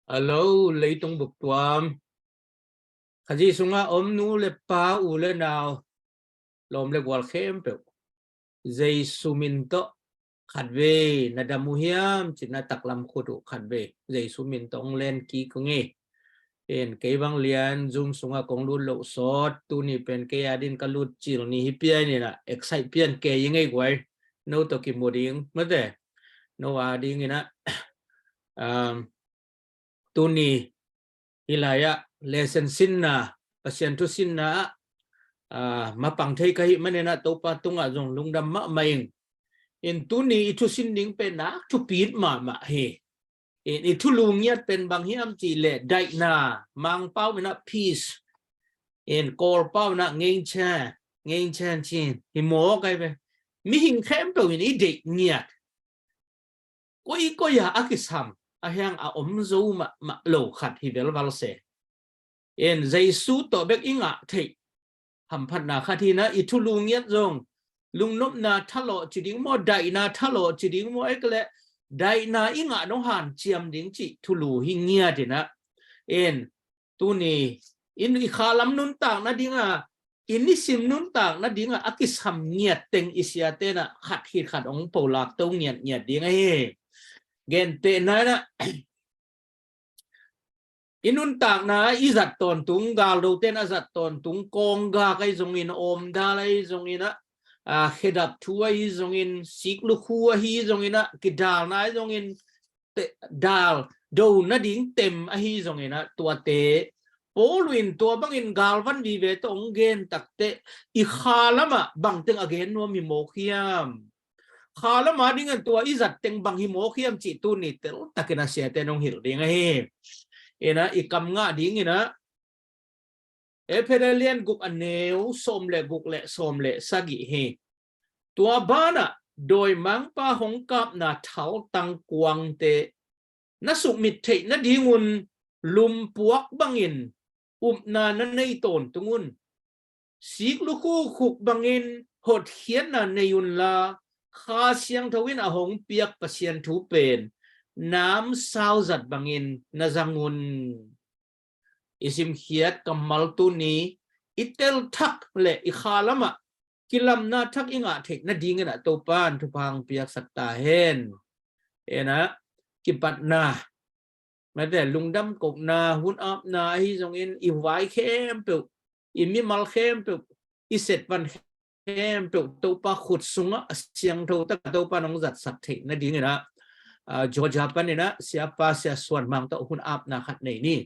Alo, lấy tung bục tuam. Kaji sunga nu le pa u le nào. Lom le gwal khem pe. Zay suminto khadwe na damuhiam china taklam khudu khadwe. Zay suminto ong len ki kungi. En kay bang lian zoom sunga kong lu lo sot tu ni pen kay adin kalut chil ni hipia ni na excite pian kay yingay gway. No to ki moding mate. No ading ina tu ni hilaya lesson sin na pasien tu sin na mapang thei kahi manena topa tunga jong lungdam ma maing in tu ni itu sin ding pe na tu pit ma he in itu lungiat pen bang hiam chi le dai na mang pau na peace in kor pau na ngeng chan chin hi mo kai pe mi hing khem to in i de niat ko ya akisam a hang a zo ma lo khat hi bel wal se en jaisu to bek inga thei hầm phật na khati na itu lungiat zong lungnop na thalo chiding mo dai na thalo chiding mo ekle dai na inga no han chiam ding chi thulu hingia de na en tu ni in i khalam nun tang na dinga in sim nun tang na dinga akisam niat teng isiate na khat hi khat ong polak to niat dinga he gen te na inun tak na izat ton tung gal do ten azat ton tung kong ga kai zong in om da lai zong in khedap thua hi zong in sik lu khua hi zong in kidal na zong in dal do na ding tem a hi zong in tua te polwin tua bang in gal van vi ve tong gen tak te I khalama bang teng again no mi mo khiam khalama ding an tua izat teng bang hi mo khiam chi tu ni tel takena se te nong hil ding a he ina ikam nga ding ina epedalian guk aneu som le sagi he tua bana doi mang pa hong kap na thau tang kuang te na sumit the na dingun lum puak bangin na nei ton tungun sik lu khu khuk bangin hot khian na neyun la kha siang thawin a hong piak pasien thu pen nam sao zat bangin na zangun isim khiat kamal tu ni itel thak le I khalama kilam na thak inga thek na ding na to pan thu phang piak satta hen ena kipat na mate lungdam kok na hun ap na hi jong in I vai khem pe I mi mal khem pe I set van khem pe to pa khut sunga siang tho ta to pa nong zat sat thek na ding na Georgia pan ina siapa sia suan mang to hun ap na khat nei ni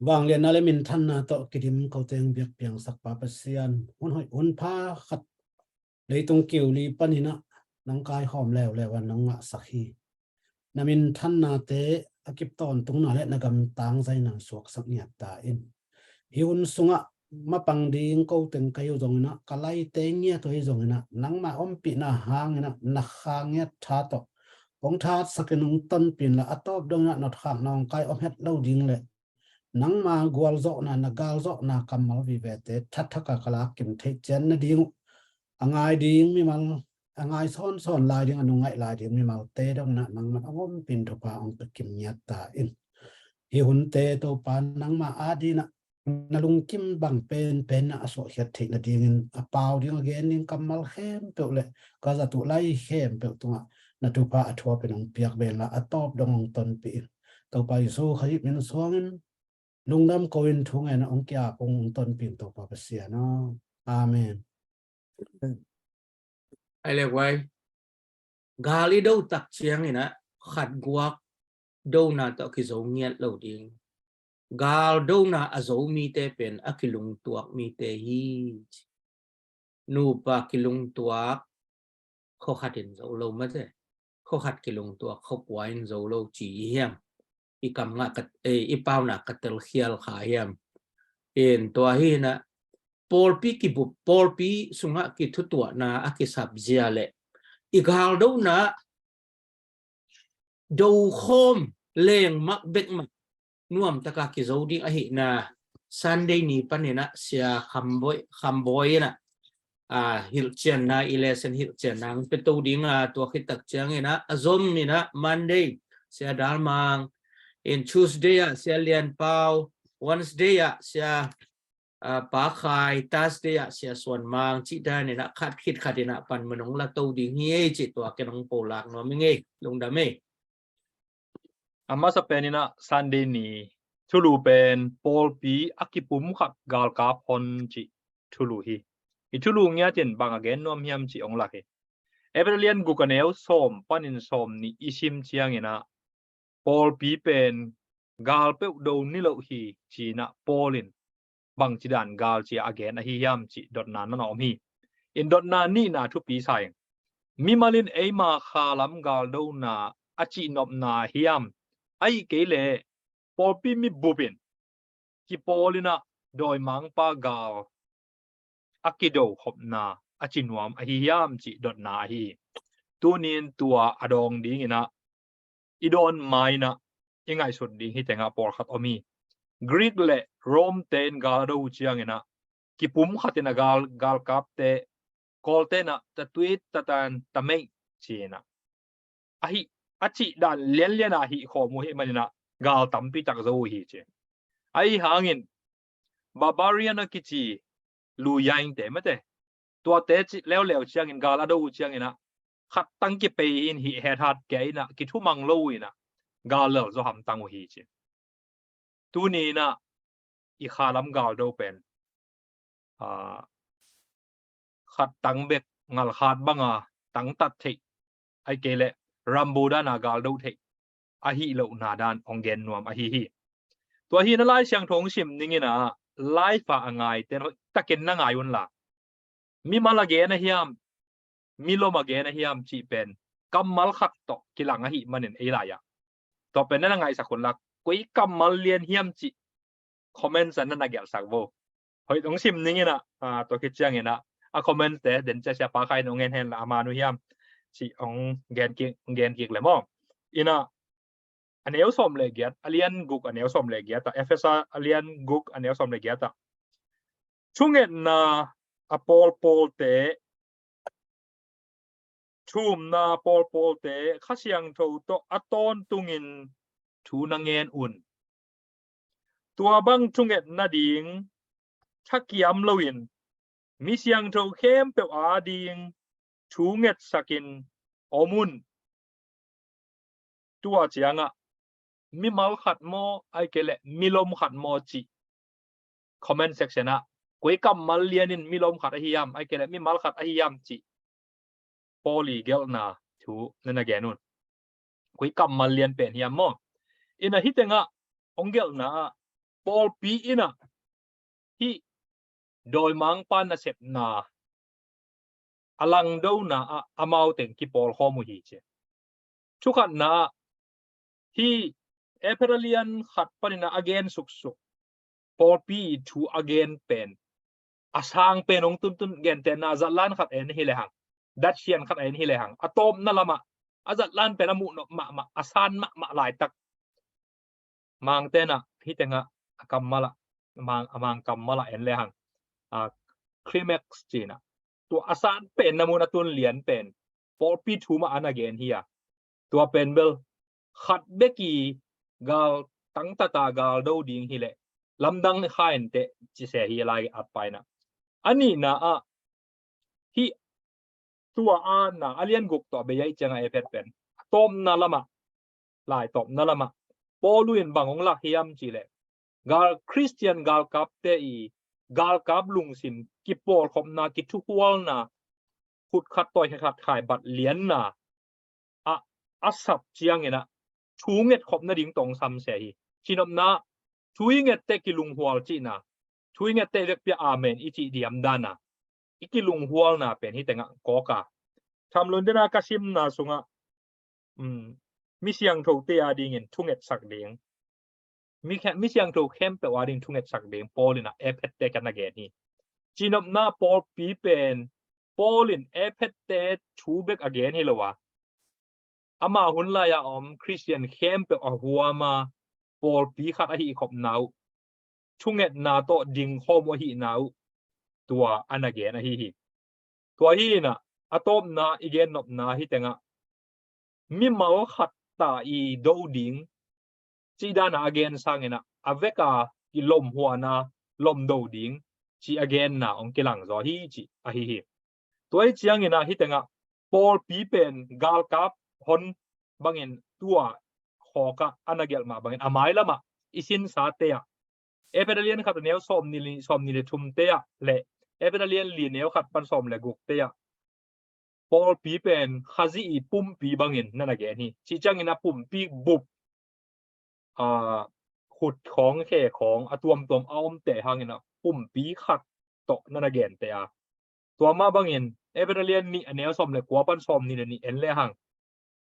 vang lian na le min than na to kidim ko teng biak piang sak pa pasian hun hoi un pha khat leitung kiu li panina nang kai hom lew lewan nang nga sakhi namin than na te akip ton tung na le na gam tang zai na suak sak nya ta in hiun sunga mapang ding ko teng kayu jong na kalai te nya to hi jong na nang ma om pi na hang na khang nya tha to ong tha sakinung ton pin la atop dong na not khang nong kai om het lo ding le nang ma gwal zo na gal zo na kamal vi vete that thaka kala kim the chen na ding angai ding mi mal angai son lai ding anu ngai lai ding mi mal te dong na nang ma om pin tho pa ong kim nya ta in hi hun te to pan nang ma adi na lung kim bang pen na aso hiat the na ding in a pau ding again in kamal khem pe le ka za tu lai khem pe tu na tu pa athwa pe nong piak be la atop dong ton pi to pa so khari min suangin lungdam koin thung en ong kya pong ton pin to pa sia no amen ai le quay gali đâu tak chiang ina khat guak do na to ki zo nghiat lo ding gal do na azo mi te pen akilung tuak mi te hi nu pa kilung tuak kho khatin zo lo ma te kho khat kilung tuak kho kwain zo lo chi hiam I kam nga kat I pau na katel khial kha hiam en to hi na polpi ki bu polpi sunga ki thutua na akisap zia le I gal do na do khom leng mak bek mak nuam taka ki zo ding a hi na Sunday ni panina sia khamboi na ฮิลเจียนนะอิเลเซนฮิลเจียนนังเป็นตัวดิ้งตัวคิดตักเจียงนะazom ni na Monday เสียดาลมัง in Tuesday เสียเลียนเปา Wednesday เสียปาคาย Thursday เสียส่วนมังจิได้เนี่ยนะคัดคิดคัดนะปันมันของละตัวดิ้งเงี้ยจิตัวแกน้องโปลักเนาะไม่เงี้ยลงดาไม่อามาสเปนินะซันเดนีทุลูเป็นปอลปีอากิปุมขัดกาลกาพอนจิทุลูฮีอีทุลูเงี้ยเจนบางอเกนนวมเฮียมจิองลักเฮเอเบรเลียนกูกันเอลสมปันินสมนี่อิชิมเชียงเงนะปอลปีเป็นกาลเปวโดนิโลฮีจีนะปอลินบางจิดานกาลจีอเกนอฮิยามจิดอทนานนอมฮีอินดอทนานี่นาทุปีไซงมิมาลินเอมาคาลัมกาลโดนาอาจินอบนาฮิยามไอเกเลปอลปีมีบุบินกิปอลินะโดยมังปากาลอากิโดขบนาอาจินวามอหิยามจิดอทนาฮีตัวนี้ตัวอดองดิ้งนะอีดอนไม่นะยังไงสุดดิ้งที่แต่งปอลขัดอมีกรีกเล่โรมเตนกาลดูเชียงนะกิปุ่มขัดนะกาลกับเตกอลเตนะตะทวีตตะตันตะไม่เชียนะอหิอาจิดันเลียนเลียนอหิข้อมูลมันนะกาลตั้มปีจักโซฮีเจไอหางินบาบาเรียนกิจีลูยังเตมเตตัวเตจิแล้วเชียงอินกาลาดูเชียงอินะขัดตั้งกิเปอินหิเฮทัดแกอินะกิทุมังโลอินะกาลเลอร์จะทำตั้งฮีเจตัวนี้นะอีขาลัมกาลดูเป็นขัดตั้งเบกงัลขาดบังตั้งตัดเทไอเกเลรัมบูดานากาลดูเทอหิโลนาดานองเกนนวมอหิฮีตัวฮีนั่นไล่เชียงทงชิมนี่นะไล่ฝ่าง่ายแต่ตะเกินนั่งอายุนละมีมาลาเกนะฮิยามมีโลมาเกนะฮิยามจีเป็นกัมมัลขัดตอกิลังอหิมันเห็นเอลายะต่อเป็นนั่นไงสักคนละกุยกัมมัลเลียนฮิยามจีคอมเมนต์สันนั่นนักเกลสักโวเฮ้ยทงชิมนี่นะตัวคิดจังนะคอมเมนต์แต่เดินจะเสียปากใครนงเงินเห็นละมานุฮิยามจีองเกนกิกเลยมั้งอินะอันนี้สมเลยเกียรติอเลียนกุกอันนี้สมเลยเกียรติเอฟเอสอเลียนกุกอันนี้สมเลยเกียรติช่วงเงินนะปอลเตชุมนะปอลเตข้าเสียงโทโตอัตอนตุงินทูนังเงินอุ่นตัวบังช่วงเงินนาดิงชักยำลวินมีเสียงโทเข้มเปียวอาดิงชูเงินสักินอมุนตัวเจียงมีมาลขัดโมไอเกเลมีลมขัดโมจีคอมเมนต์เซกชันกุยกัมมัลเลียนินมีลมขัดอหิยามไอเกเลมีมาลขัดอหิยามจีปอลีเกลนาทูนั่นแกนุนกุยกัมมัลเลียนเป็นฮิยามโมอินะฮิตงะองเกลนาปอลปีอินะฮิโดยมังปานะเซปนาอลังดูนาอามาวเต็งกิปอลข้อมูฮีเจชุขันนาที่เอเปรเลียนขัดปนินะ again สุกปอลปีทู again เป็นอาสางเป็นองตุนเกนเตนาจัดล้านขัดเอ็นฮิเลหังดัชเชียนขัดเอ็นฮิเลหังอะตอมนั่นละมาอาจัดล้านเป็นอมุนมาอาสานมาหลายตักมังเตนะที่เตงะกัมมาละมังกัมมาละเอ็นเลหังคลิแม็กซ์จีนะตัวอาสานเป็นนมุนตุนเหรียญเป็นปอลปีทูมาอัน again ฮียตัวเป็นเบลขัดเบกีกาลตั้งตากาลดูดิ้งฮิเลลำดังข้าเห็นเตจิเสียฮีไลอัดไปนะอันนี้นะที่ตัวนะอเลียนกุกต่อไปยัยจังไอเพชรเป็นต้มนั่นละมาหลายต้มนั่นละมาปอลุยนบางองลักฮิยามจิเลกาลคริสเตียนกาลกับเตอีกาลกับลุงสินกิปอลขบนากิทุกวันนะขุดขัดต่อยขัดขายบัตรเลี้ยนนะอัศบเจียงนะชูเง็ดขบนาดิ่งตรงซ้ำเสียฮีชินอมนะช่วยเง็ดเตกิลุงหัวจีนะช่วยเง็ดเตเล็กเปียอาเมนอิจิเดียมดานะอิกิลุงหัวนะเป็นที่แต่งกอกาทำลุนเดนากาซิมนะสุงมีเสียงถูกเตียดิ่งเงินทุ่งเง็ดสักเดียงมีเสียงถูกเข้มเปียว่าดิ่งทุ่งเง็ดสักเดียงปอลินะเอเพตเตกันนะเกนี่ชินอมนะปอลปีเป็นปอลินเอเพตเตชูเบกอเกนให้ละวะอามาหุ่นลายคริสเตียนเข้มเปียหัวมาปอลปีขัดอหิขบนาวช่วงเงินนาโตดิ่งข้อมวหินาวตัวอันเกนอหิ ตัวฮีน่ะอะตอมนาอีเกนนบนาฮิเตงะมีมาขัดตาอีโดดิงจีดานาเกนสังเงนะอเวกากิลมหัวนาลมโดดิงจีอเกนนาองกิลังจอฮีจีอะฮีตัวไอจียงเงนะฮิเตงะปอลปีเป็นกาลกับฮอนบางเงินตัวขอกะอันนักเกลมาบางเงินอามายละมาอิสินสาเตียเอเปเดเลียนขัดเนียวสอมนิลทุมเตียเละเอเปเดเลียนลีเนียวขัดปันสอมเลกุกเตียปอลปีเป็นขจีอีปุ่มปีบางเงินนั่นนักเกนี่จีจังเงินะปุ่มปีบุบขุดของแค่ของอะตัวมเอาแต่หางเงินะปุ่มปีขัดตกนั่นนักเกนเตียตัวมาบางเงินเอเปเดเลียนนี่อันเนียวสอมเลกัวปันสอมนี่นี่เอ็นเลหัง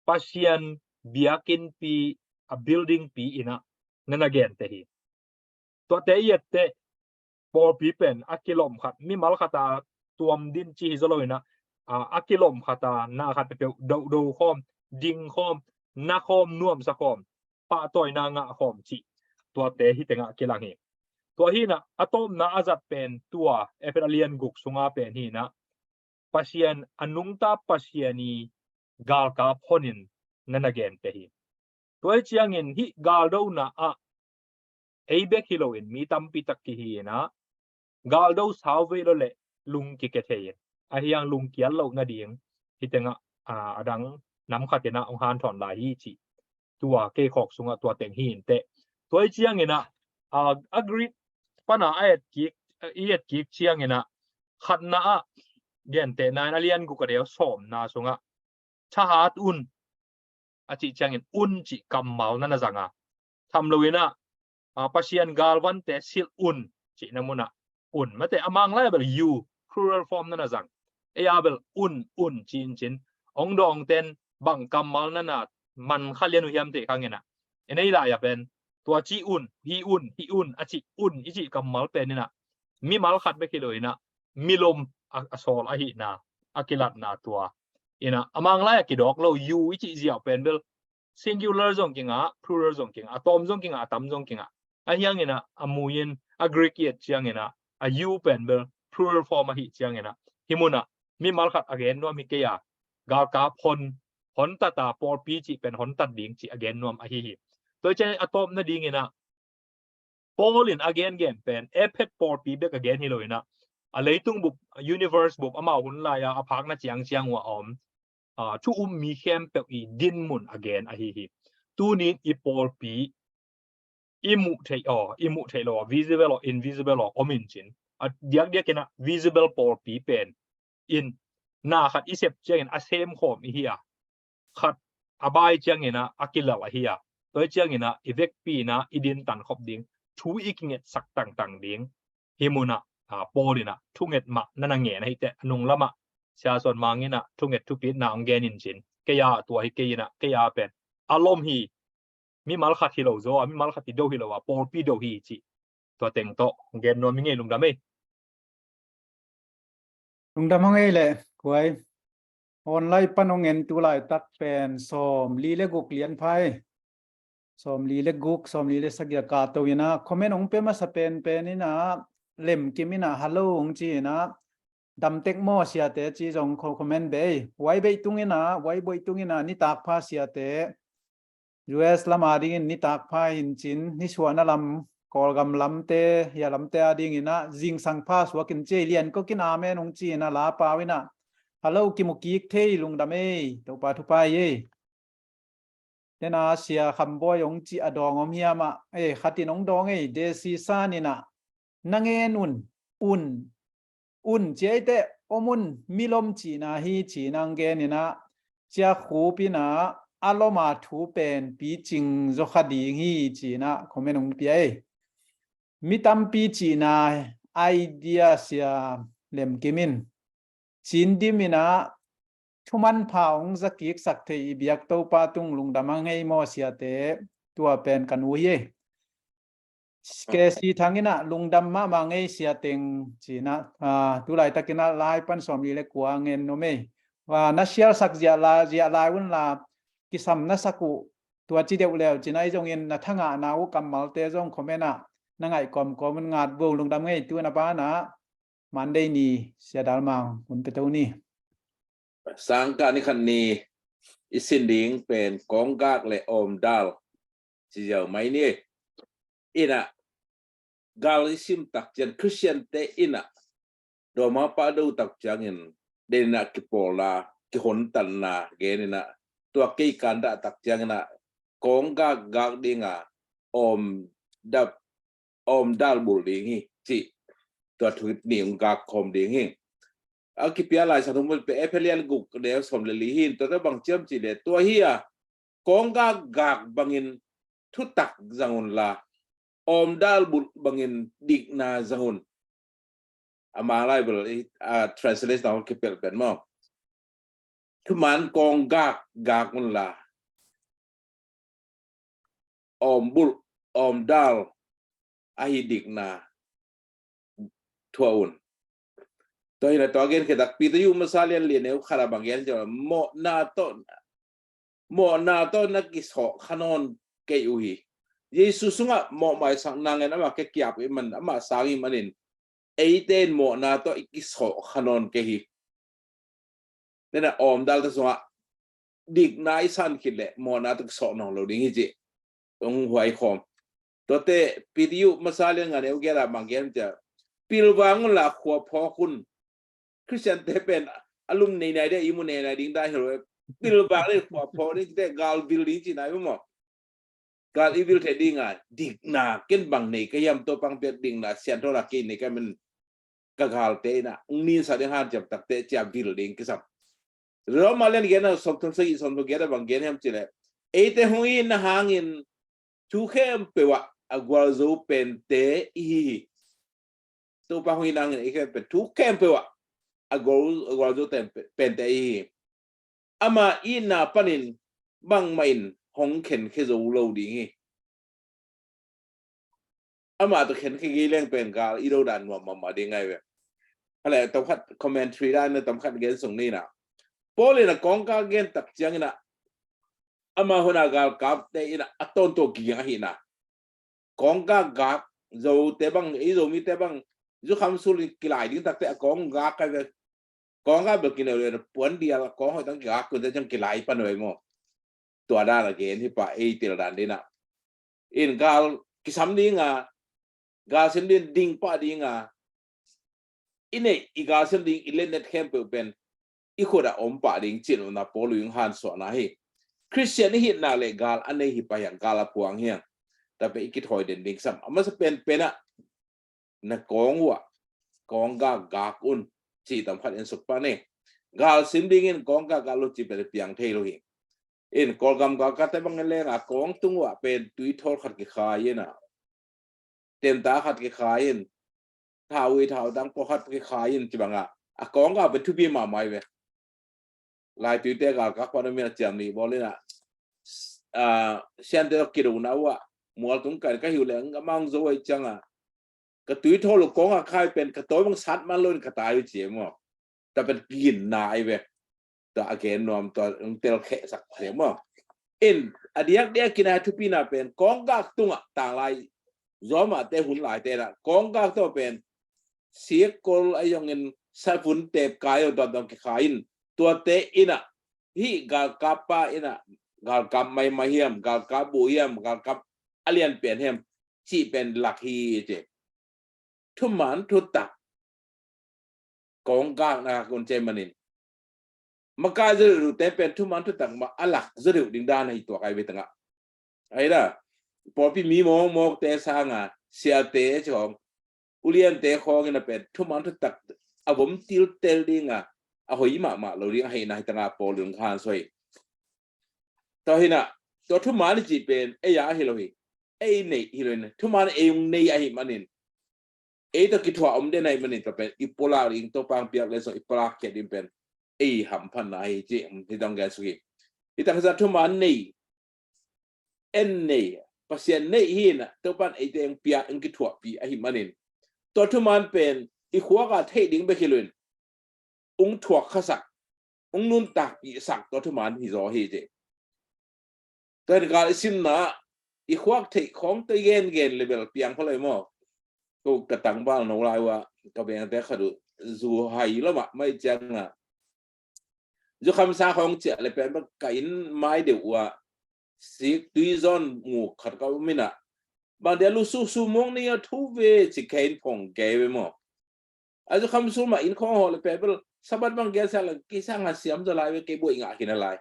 ปัสยันเบียกินปีa buildingปีอินะนั่นนักเกนเตียตัวเตยเตปอปีเป็นอักกิลมขัดมีมัลขัดตัวมดินจีฮิโซโลยนะอักกิลมขัดนาขัดไปดูคอมดิงคอมนาคอมน่วมสะคอมปะต่อยนางะคอมจีตัวเตฮิเตงะกิลังเฮตัวฮีนะอะตอมนาอาจัดเป็นตัวเอเปเลียนกุกสุงาเป็นฮีนะปัสยันอนุงตาปัสยันีกาลกาพอนินนั่นนักเกนเตฮีตัวเจียงเงินฮีกาลดูนะเอเบคิโลอินมีตัมปิตักกิฮีนะกาลดูสาวเวลเลลุงกิเกเทียนอาฮิยังลุงเกียลโลนาดีงฮิเตงะอดังน้ำขัดนะองฮานถอนลายฮีจีตัวเกขอกสุงตัวเต็งฮีนเตตัวเจียงเงินอักริปนาเอ็ดกิกเจียงเงินขัดนะเดียนเตนายนาเลียนกุกเดียวสอมนาสุงชาฮัดอุนอาจิเจียงเงินอุนจิกัมมานั่นนะจังทำเลยนะpasien galvan te sil un ci namuna un mate amang label you plural form nana zang ayabel un chin ong dong ten bang kamal nana man khalianu hiam te khangena enei la ya pen tua chi hi un achi ichi kamal pen na mi mal khat be kiloina milom asol ahi na akilat na tua ina amang la ya kidok lo you ichi zia pen bel singular zong kinga plural zong kinga atom zong kinga atam zong kinga ayang ina amuyin aggregate chiang ina a u penbel plural form hi chiang ina himuna mi malkhat again no mi ke ya gal ka hon ta por pi chi pen hon tat ding chi again nom a hi to chen atom na ding ina polin again pen epet por pi bek again hi loina a leitung bu universe bu ama hun la ya aphak na chiang wa om chu mi khem pe i din mun again a hi tu ni i por pi imu thei lo visible or invisible or ominchin diak dia kena visible por pi pen in na khat isep cheng a same khom hi ya khat abai cheng ina akila wa hi ya to cheng ina evek pi na idin tan khop ding thu ikinget sak tang ding himuna polina thunget ma nanange na hite anung lama sia son mangina thunget thu pi na angenin chin ke ya to hi ke ina ke ya pen alom hi mi mal khat hi lo zo mi mal khat do hi lo wa por pi do hi chi to teng to gen no mi nge lung da me lung da mang ei le kuai online panong en tu lai tak pen som li le guk lian phai som li le guk som li le sagya ka to ina comment ong pe ma sa pen ina lem kimina hello ong chi na dam tek mo sia te chi jong comment be wai be tungina wai boi tungina ni tak pha sia te US lama ding ni tak pha in chin ni suana lam kolgam lam te ya lam te ading ina jing sang pha swa kin che lian ko kin ame nong chi na la pa wina hello kimuki thei lung da me to pa thu pa ye tena sia kham boy ong chi adong om hiama khatin ong dong ei de si sa ni na nange nun un che te omun milom chi na hi chi nang ge ni na chia khu pi na aloma thu pen pi ching zo khadi hi chi na comment ong pi ai mi tam pi chi na idea sia lem kimin chin dimina thuman phaung zakik sakthei biak to pa tung lung damang hei mo sia te tua pen kan u ye ke si thangina lungdam ma mangai sia teng china tu lai takina lai pan som li le kwa ngen no me wa na sial sak zia la un la kisam na saku tua chi deu leo chinai jong in na thanga na u kamal te jong khomena na ngai kom ngat bo lungdam ngai tu na pa na มันได้นี่เสียดายมังคุณไปเท่านี้ สังกัดนี่คันนี้อิสินดิงเป็นกองกากและอมดาลที่เจ้าไม่เนี่ยอินะกาลิซิมตักจันคริสเตียนเตอินะโดมาปาดูตักจังเงินเดนะกิโปลากิหนตันนาเกนินะตัวกีกันดาตักจังนะกองกากกากดิงะอมดาลบุลิงที่ตัวถุดนิมกากคอมดิงเอาคิดเปียอะไรสักทุกมันเป็นเอฟเฟลียนกุกเดียวสมเลลีหินตัวนั้นบางเชื่อมจีเดตัวเฮียกองกากบางอินทุตักจังหุนละอมดาลบุบางอินดิกนาจังหุนอามาไลเบลtranslate เอาคิดเปียเป็นมั้งคือมันกองกากหุนละอมดาลไอดิกนาทัวอุนตัวนี้ตัวเก่งคือดักปีตัวยูมาซาเลียนเลียนเนี่ยขราบางอย่างจะโมนาโตนักกิสหขนอนเกยุฮีเยซูสุงะโมไม่สังนางเงินอามาเกี่ยวกับมันอามาสังอิมันนินเอเดนโมนาโตอิกิสหขนอนเกฮีเนี่ยนะอมดัลตัวสุงะดิกนายสันคิดเลยโมนาโตกิสหนองเราดิ้งฮิจิองหวยคอมตัวเตปีตัวยูมาซาเลียนเงินเนี่ยเกี่ยวกับบางอย่างจะปิลวังละขวบพอคุณคริสเตียนเตเป็นอารมณ์ในได้อิมุนในดิ้งได้เหรอปิลบังเลยขวบพอนี่ได้กาลบิลดิ้งที่ไหนไม่หมดกาลอีวิลเทดิ้งอ่ะดิกนาเกินบังนี่ก็ยำตัวปังเปียดิ้งนะเสียนตัวละกินนี่ก็มันกาลเตนะนี่สัตย์หันจับตักเตจับบิลดิ้งก็สับเรามาเล่นกันนะสมทุนสิ่งสมทุนกันบางอย่างhem cile ete hui na hangin tukem pewa agwalzo pente ihi to pa hui nangin ike pe tukem pewa agwalzo pente ihi ama ina panin bang main hong ken kezo lo dingi ama to ken ke gileng pen gal iro dan ma dingai we hala to khat commentary da na tam khat gen sung ni na pole na kong ka gen tak chiang na ama hona gal kap te ina aton to gi hi na kong ka ga zo te bang i zo mi te bang zu kham sul kilai ding tak te kong ga ka ve kong ga be kin le pon dia la kong ho tang ga kun te jang kilai pan we mo tua da la gen hi pa e til dan de na in gal ki sam ni nga ga sim din ding pa ding nga ine i ga sim ding i le net camp pen i khoda om pa ding chin na polu yung han so na hi Christian hi na le gal ane hi pa yang gala puang hiang tapi ikit hoi den ding sam ama sa pen pena na kong wa kong ga ga kun chi tam khat en suk pa ne gal sim ding in kong ga ga lo chi pe piang thei lo hi in kol gam ga ka te bang le nga kong tung wa pen tui thol khat ki kha ye na tem ta khat ki kha yin thawi thaw dang po khat ki kha yin chi banga a kong ga be thu bi ma mai we lai tui te ga ka pa na me cham ni bo le na sen te ki ru na wa mual tung ka ka hiu le nga mang zo ai chang a ka tui thol lo kong a khai pen ka toy bang sat man lo ka ta yu che mo ta pen gin na ai we ta again nom to tel khe sak le mo in adiak de kina thu pi na pen kong ga tunga ta lai zo ma te hun lai te na kong ga to pen siek kol ayong in sa fun tep kayo dom ki khain tua te ina hi gal kapa ina gal kam mai mahiam gal kabu hiam gal kap alian pen hem chi pen lak hi je thuman thutta kong ga na kon che manin maka zuru te pen thuman thutta ma alak zuru ding da na hi to kai betanga ai da po pi mi mo te sa nga sia te chom ulian te khong ina pen thuman thutta avom til tel dinga a hoi ma lo ri hai na tanga po lung khan soi to hina to thuman ji pen e ya hi lo hi e nei hi lo ne thuman e yung nei ai manin e to ki thwa om de nai manin to pen ipola ring to pang piak le so ipola ke dim pen e ham phan nai ji ti dong ga su hi itang sa thuman nei en nei pasien nei hi na to pan e teng pia ang ki thwa pi ai manin to thuman pen i khwa ga thei ding be khilun ung thuak khasak ung nun tak pi sak to thuman hi zo hi je ten gal sim na i khwak thei khom te gen level piang phalai mo ko katang bal no lai wa ka beng te khadu dù hay lắm mà mấy chăng à dù khám sa không chạy lại bên cái mai đều à sĩ tuy zon ngủ khát câu mình à bằng để lu su mong ni thu về chỉ cái phong cái về mà dù khám su mà in không họ lại bên sabat bang cái sao là cái sang là xiêm cho lại cái bụi ngã kia lại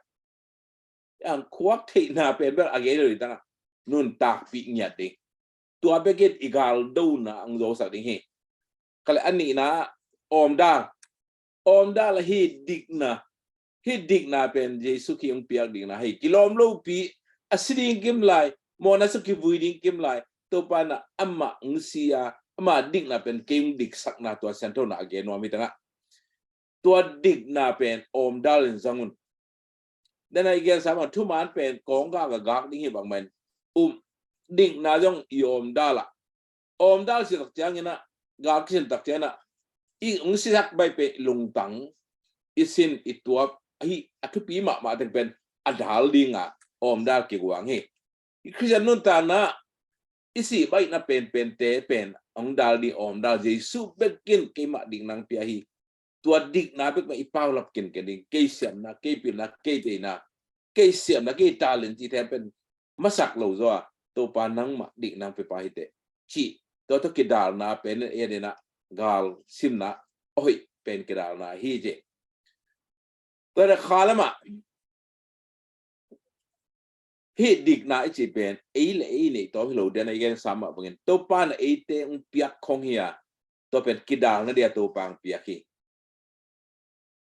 ang kuak thì na bên bên cái rồi ta nun tak bị nhạt đi tua bé cái igal đâu na ang dấu sao đi hi cái anh này na om da là hi dig na pen Jesu ki ang piak dig na hi kilom lo pi asiding kim lai mo na su ki vui ding kim lai to pa na amma ngsia ama dig na pen kim dig sak na to sento na again wa mi tanga to dig na pen om dal in zangun then I guess sama tu man pen kong ga gak ding hi bang men dig na jong i om dal si tak chang ina gak sin tak chana i ngsiak bai pe lung tang isin ituap hi atupi ma teng pen adal dinga om dal ki wang he Christian nun ta na isi bai na pen te pen ong dal di om dal Jesu bekin ke ma ding nang pia hi tua dik na bek ma ipau lap kin ding ke siam na ke pin na ke te na ke siam na ke talent ti te pen masak lo zo to pa nang ma dik nang pe pa hi te chi to ki dal na pen e de na gal sim na oi pen ki dal na hi je to da khala ma hi dik na chi pen e le to lo de na gen sama bangin to pa na e te un piak khong hia to pen ki dal na dia to pang piak hi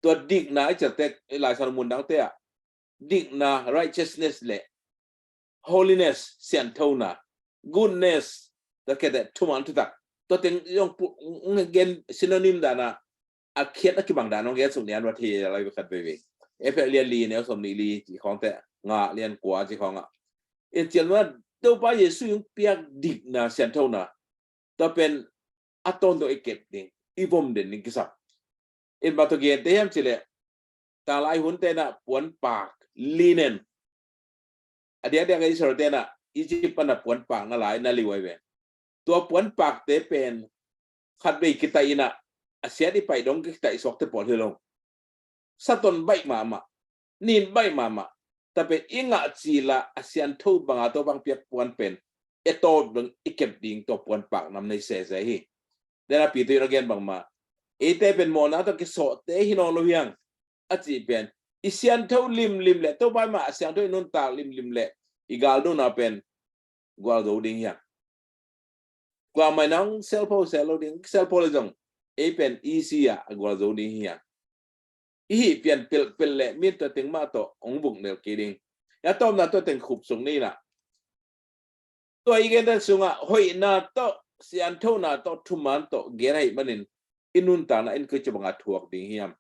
to dik na cha te la san mun dang te a dik na righteousness le holiness santona goodness to ke that tuman tu tak to teng yong gen synonym da na a khiet a ki bang da no ge sum nian wa thi la bi khat be we e pe lian li ne som ni li chi khong te nga lian kwa chi khong a in chian wa to pa Yesu yung piak dik na santona to pen aton do iket ni ibom den ni kisa in ba to ge te hem chile ta lai hun te na puan pak linen adia dia ga isor te na Egypt pa na puan pak na lai na liwai we to puan pak te pen khat be kita ina asia di pai dong kita isok te pol helong saton bai mama nin bai mama tapi inga chila asian tho banga to bang piak puan pen eto dong ikep ding to puan pak nam nei se hi dera pi tu again bang ma ete pen mo na to ki so te hinong lo hiang achi pen isian tho lim le to bai ma asian tho nun ta lim le igal do na pen gwal do ding hiang kwa mai nang cell phone jong e pen easy a gwal do ding hiang hi pian pel le mi to ting ma to ong buk ne ki ding ya tom na to teng khup sung ni na to i gen da sunga hoi na to sian tho na to thuman to gerai manin inun ta na in ko chbanga thuak ding hiam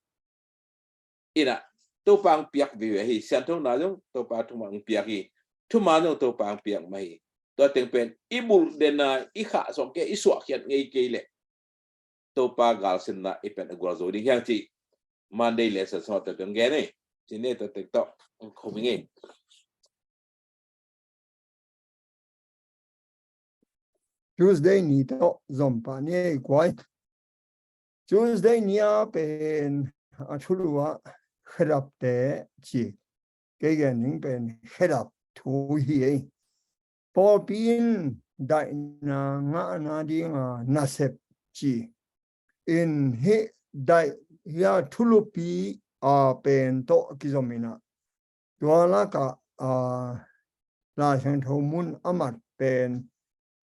ina to pang piak vi hi sian tho na jong to pa thumang piak hi thuma jong to pang piak mai to teng pen ibul den na i kha so ke i suak khiat ngei ke le to pa gal sin na i pen gwal zo ding hiang chi Monday lesson so ta gan ge ne chi ne to tek to ko mi nge Tuesday ni to zompa ni kwai Tuesday ni a pen a chulua khrap te chi ke ge ning pen khrap thu hi po pin dai na nga na di nga na sep chi in he dai ya thulupi a pen to kizomina wala ka la sang tho mun amat pen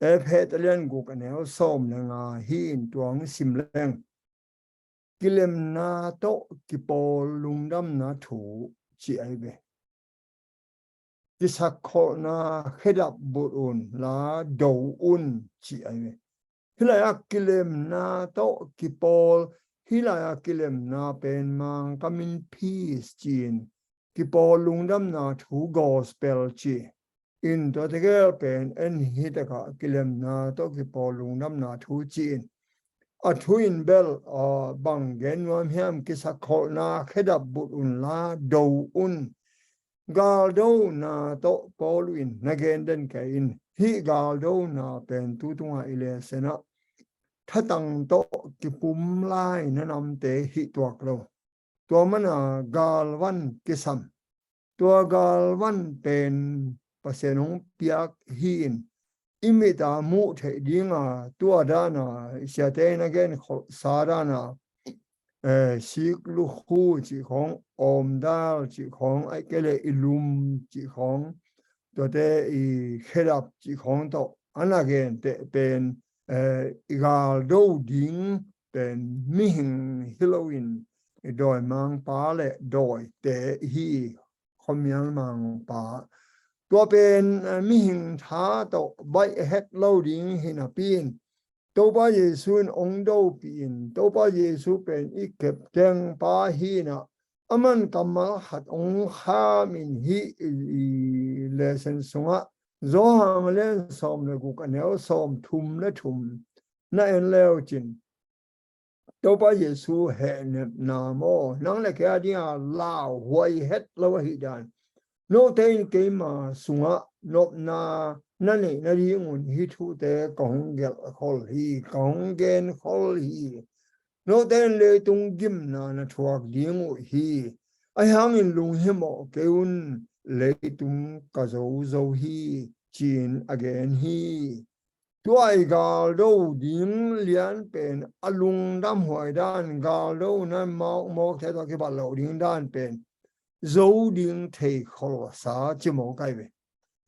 e phet lian gu ka ne som na nga hi in tuang sim leng kilem na to kipo lungdam na thu chi ai be kisakho na khedap burun la do un chi ai be hilaya kilem na to kipo hilaya kilem na pen mang kamin peace chin kipo lungdam na thu gospel chi in to the girl pen en hitaka kilem na to kipo lungdam na thu chin a twin bell bang gen wam hem kisakho na khedap burun la do un gal do na to polwin nagen den ka in hi gal do na pen tu tunga ile sena ถ้าตั้งโตกิปุ่มไล่นั่นนำเตหิตัวเราตัวมันกาลวันกิสัมตัวกาลวันเป็นภาษาหงเปียกหินอิมิตามุเทดิงตัวด้านเสียเตนเกนสาดานาสิกลูกคู่จีของอมดาลจีของไอเกเลอิลุมจีของตัวเตอีเคดับจีของโตอันนั้นเกนเตเป็นกาลโดดิงเป็นมิหิงฮิโลวินโดยมังปาเลโดยเตฮีคอมยังมังปาตัวเป็นมิหิงท้าโตใบเฮดโลดิงฮินาปีนตัวป้าเยซูนองค์โดปีนตัวป้าเยซูเป็นอีกเก็บแจงป้าฮีนะอามันกำมาหัดองค์ข้ามินฮีเลเซนสงะโจฮังเลนสอมเลกุกันเนวสอมทุมและทุมนั่นเลวจินตัวป้าเยซูเห็นนาโมนั่งเล็กแค่เดียลาวหวยเฮ็ดแล้วฮิดานโนเทนเกมาสุงะนบนานั่นเองนาดีงุนฮิทูเตกองเกลคอลฮีกองเกนคอลฮีโนเทนเลยตุงกิมนาทวกดีงุฮีไอฮังอินลุงฮิโมเกอุนเลยตุงกะโซโซฮีจีนอเกนฮีตัวไอกาลโดดิงเลียนเป็นอลุงดำหวยด้านกาลโดนั้นมอกเทตกิบัลโลดิงด้านเป็นโซดิงเทคอลสาจิโมไกเว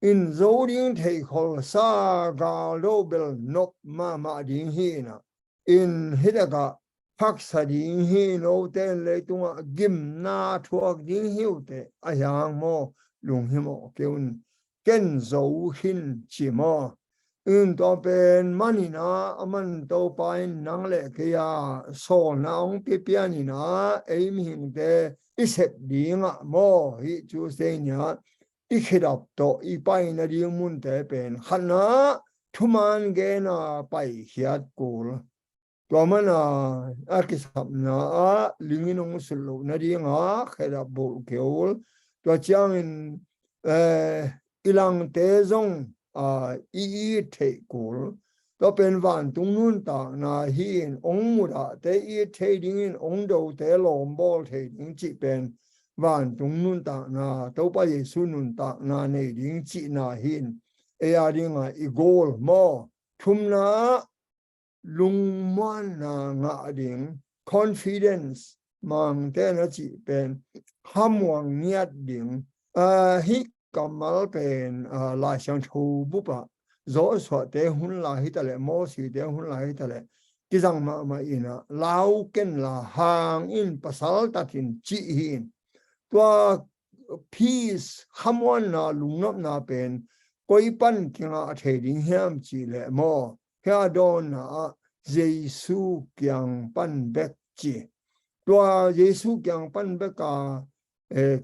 อินโซดิงเทคอลสากาลโดเบลนบมาดิงฮีนะอินฮิดกะพักษดิงฮีโนเตนเลยตุงกิมนาทวกดิงฮิวเตอายังโมลุงฮิโมเกอุนเกนโซหินจิโมตัวเป็นมันนี่นะมันตัวไปนังเล็กยาโซนังเปียนี่นะมิหิงเตอิเสบดีงะโมฮิจูเซเนียอิขดับโตอีไปนาดีมุนเตเป็นขณะทุมันเกนาไปเขียดกูลตัวมันอากิสับนะลิงนงสุลุนาดีงะขดับบุกเกลตัวเจ้าอินอิลังเตซงอีเทกูลตัวเป็นวันตุงนุ่นต่างนาฮีนองมุดาเตอีเทดิงองโดเตลอมบอลเทดิงจิเป็นวันตุงนุ่นต่างนาตัวไปเยซูนุ่นต่างนาในดิงจินาหินอาดิงอีโกลมอทุมนาลุงมันนางาดิง confidence มังเตนจิเป็นคำวังเนียดดิงฮิกำมัลเป็นลายช่างชูบุปะโจสวดเตหุนลาฮิตะเลโมสีเตหุนลาฮิตะเลกิจังมาอินะลาวเก็นลาหางอินปัสสัลตัดินจีหินตัวพีซคำวันนาลุงนบนาเป็นกอยปันกิงอาเทดิงเฮียมจีเลโมเฮอดอนนาเยซูกิงปันเบกจีตัวเยซูกิงปันเบกา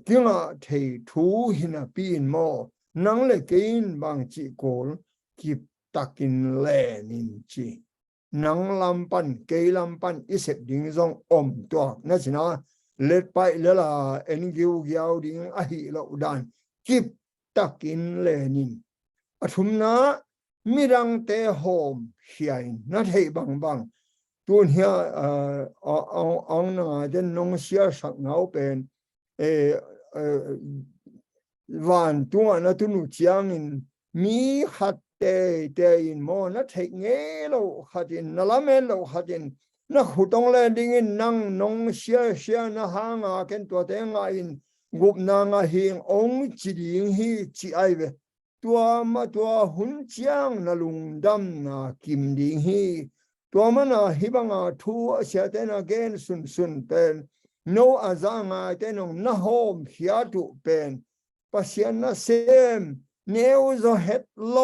กิงอาเททูหินาปีนโมนังเลกินบางจีโกลกิบตักินเลนินจีนังลำปันเกยลำปันอิเสบดิงซองอมตัวนั่นสินะเล็ดไปแล้วล่ะเอ็นกิวเกียวดิงอหิลอุดานกิบตักินเลนินอทุมนะมิรังเตโฮมเฮียนนัทเฮบังตัวเฮียเอาหน้าเดนนงเสียสักเงาเป็นวันตัวนั้นตุนุจางอินมีขัดเตอินโมนัทเฮเงโลขัดอินนลาเมโลขัดอินนักขุดตรงแลนดิ้งอินนังนงเสียนะหางาเกันตัวเตงอินกุบนางาหิงองจิดิงฮีจิไอเวตัวหุ่นเจียงนลุงดำนากิมดิงฮีตัวมันฮิบังทัวเสียเตนะเกนสุนเป็นโนอาจางาเตนงนะโฮมเฮียตุเป็นปัสยานะเซมเนวโซเฮตโล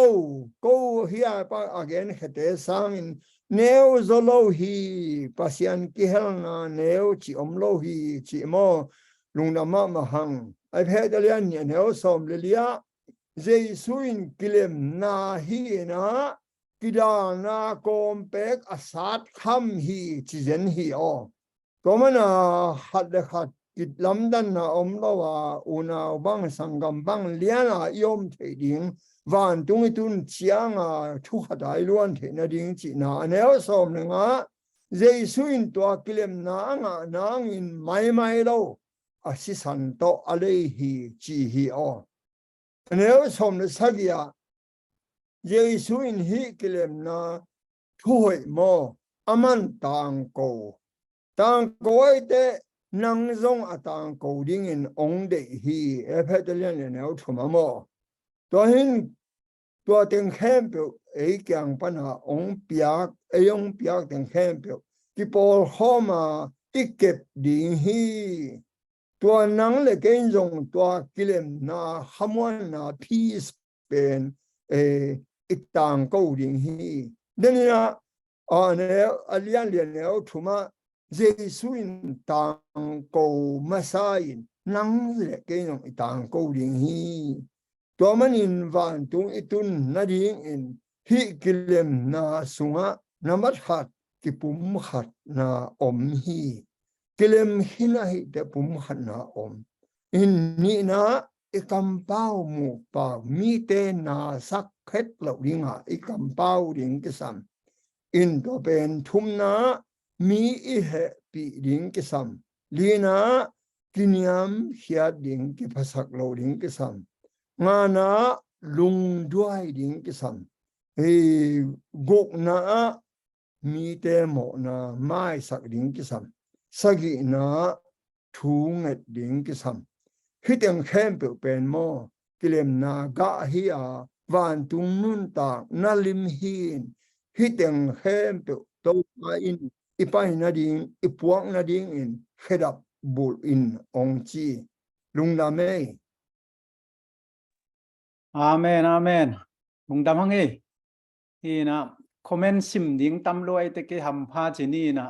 กูเฮียปะอเกนเฮเตซังเนวโซโลฮีปัสยานกิเฮลนาเนวจิอมโลฮีจิโมลุงดำมาหังไอเพดเลียนเนี่ยเนวสมเลียเจสุอินกิเลมนาฮีนะกิดานาโกมเป็กอาสัดคำฮีจิเจนฮีอตัวมันหัด กิดลำดันนะอมละว่าอุณาบังสังกัมบังเลียนะยอมเทดิงวันตุงตุนเชียงทุกได้ล้วนเทนดิงจีนาเนวสมนึงเจสุอินตัวกิเลมนานางอินไม่โลอาศิสันโตอะไรฮีจีฮีอเนวสมนึกสักยาเจสุอินฮีกิเลมนาทุยโมอามันตังโกไอเตนังซงอตังโกดิ้งอินองเดฮีเพดเลียนเนวทุมาโมตัวหินตัวเต็งเข้มเปียวยังปัญหาองเปียกองเปียกเต็งเข้มเปียวที่พอเข้ามาอีกเก็บดิ้งฮีตัวนังเล็กเองจงตัวกิเลมนาขมวนนาพีสเป็นอีกต่างโกดิ้งฮีเดี๋ยวนี้นะเนวอเลียนเลียนเนวทุมาเจสุอินต่างโกมาซาอินนังเล็กเองจงอีกต่างโกดิ้งฮีตัวมันอินวันตุงอิตุนนาดิงอินฮิกิเลมนาสุงะนามัดขัดกิปุมขัดนาอมฮีกิเลมฮินาฮิเดปุมขัดนาอมอินนี่นะอิกัมเป้าหมู่ป่ามีเตนาสักเข็ดเหล่าดิงะอิกัมเป้าดิงกิสัมอินตัวเป็นทุมนามีอิเหปีดิงกิสัมลีนากินยามเฮียดิงกิภาษาเหล่าดิงกิสัมงานะลุงด้วยดิ้งกิสัมกุกนะมีเตโมนะไม่สักดิ้งกิสัมสกินะทูงเอ็ดดิ้งกิสัมฮิตยังเข้มเปเป็นโมกิเลมนากะฮิอาวันตุงนุนตานาลิมฮินฮิตยังเข้มเปโตมาอินอีไปนาดิ้งอีพวกนาดิ้งอินเขดับบุลอินองจีลุงดาเมอาเมนอาเมนลุงดำฮังเอที่นะคอมเมนต์ซิมดิ้งตำรวจตะกี้ทำพาจีนี่นะ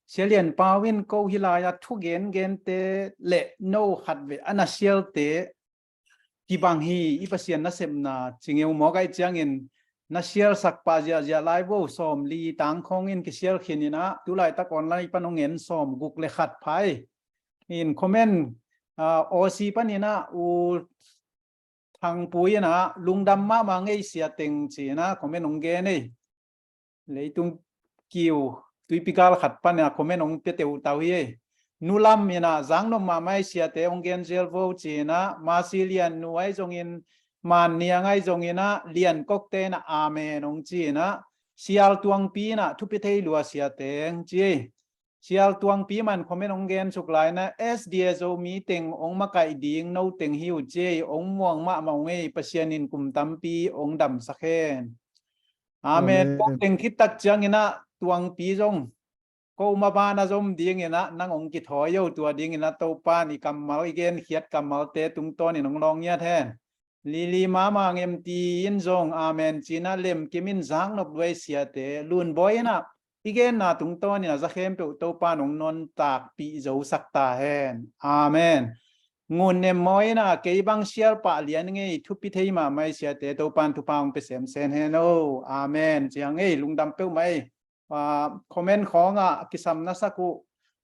เสียเลียนปาวินโกฮิลายาทุกเกนเตเละโนขัดเวอนาเชียลเตที่บางฮีอีปัสยนนัสเซมนาจิงเอวหมอไกจังอินนัสเชียลสักปาจาไลโวสอมลีตังคงอินกิเชียลขินินะตุไลตะกอนไลปนงเงินสอมกุกเลขัดไพอินคอมเมนต์โอซีปนินะอูทางปุยนะลุงดำมามาไงเสียเต็งจีนะคอมเมนต์องเกนี่เลยตุงกิวตุยพิกาลขัดปันเนี่ยคอมเมนต์องเปเตอุตาวีนูลัมมีนะจังนมมาไม่เสียเตองเกนเจลโวจีนะมาซิเลียนนูไอจงอินมันเนียงไอจงอินะเลียนกกเตนะอาเมนองจีนะเสียลตวงปีนะทุพิเทลัวเสียเตงจีเชียลตวงปีมันคอมเมนต์องเกนสุกไลนะ SDSO มีเต็งองมาไก่ดิ่งโนเต็งฮิวเจองม่วงมาเมาเงยปะเชียนินกุมตัมปีองดำสักเคนอาเมนก็เต็งคิดตักจังเงนะตวงปีจงก็มาบานาจมดิ่งเงนะนั่งองกิถอยเยาตัวดิ่งเงนะโตปานิกำมาอีเกนเขียดกำมาเตตุงต้นนี่น้องลองเนี่ยแทนลีมามาเงมตีอินจงอาเมนจีน่าเล็มกิมินจังนบด้วยเสียเตลุนบอยนะอีกนะตุงต้นนี่นะจะเข้มเปโตปานองนนตากปีเจ้าสักตาเฮนอาเมนงูเนมอยนะเกี่ยบังเชียร์ปะเลียนไงทุพิเทมาไม่เสียเตโตปานทุพังเปเสมเซนเฮโนอาเมนเจียงไงลุงดำเป้าไหมว่าคอมเมนต์ของกิสัมนัสกุ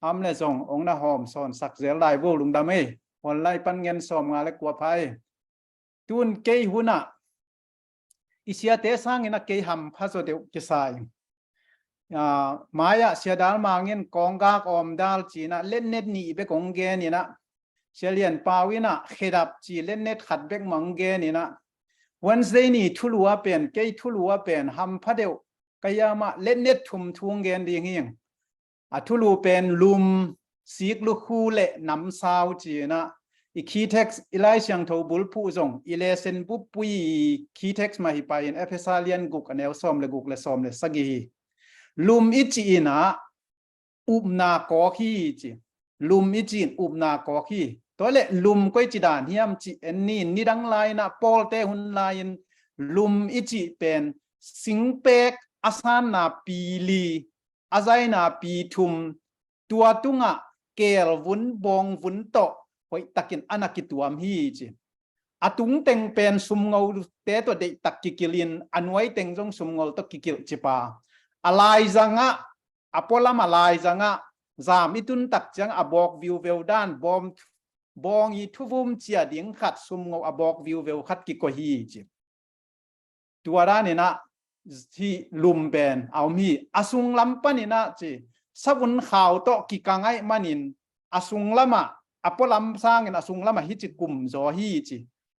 อัมเลจงองนาหอมสอนสักเจลไลโวลุงดำไงวันไลปันเงินสอมงาเล็กกว่าไพตุนเกี่ยหุนะอิเสียเตสังเงินเกี่ยหำพระโสเดวกิสายมายาเสียดาลมาเงินกองกากอมดาลจีนะเล่นเน็ตนี่เบกองเกนี่นะเสียเลียนปาวินะเขดับจีเล่นเน็ตขัดเบกมังเกนี่นะวันเสาร์นี่ทุลัวเป็นเกยทุลัวเป็นฮัมพัดเดวกายามาเล่นเน็ตทุ่มทวงเกนดีเฮียงทุลัวเป็นลุมสีกลุคูเละน้ำสาวจีนะอีคีเท็กซ์อีไลเชียงโทบุลผู้ส่งอีเลเซนปุ๊บปุยคีเท็กซ์มาฮิไปอินเอฟเอซาเลียนกุกอันเอลซอมเลกุกเลซอมเลสกีลุมอิจีนะอุบนากอขี้จีลุมอิจีอุบนากอขี้ตัวเละลุมก็จีดานเฮียมจีเอ็นนี่นี่ดังไลนะปอลเตหุนไลน์ลุมอิจีเป็นสิงเปกอาสานนาปีลีอาใจนาปีทุมตัวตุงะเกลวุนบองวุนโตหอยตักินอนากิตัวมฮีจีอาตุงเต็งเป็นสุมเงาเตตัวเด็กตักกิกิลินอันไว้เต็งจงสุมเงาตกิกิลจิปาอะไรจังอะอพอลมาอะไรจังอะ zam itun tak chang abok view vel dan bom bong i thuvum chia ding khat sum ngo abok view vel khat ki ko hi chi tua ra ni na thi lum ben au mi asung lam pani na chi sabun khaw to ki kangai manin asung lama apolam sang in asung lama hi chi kum zo hi chi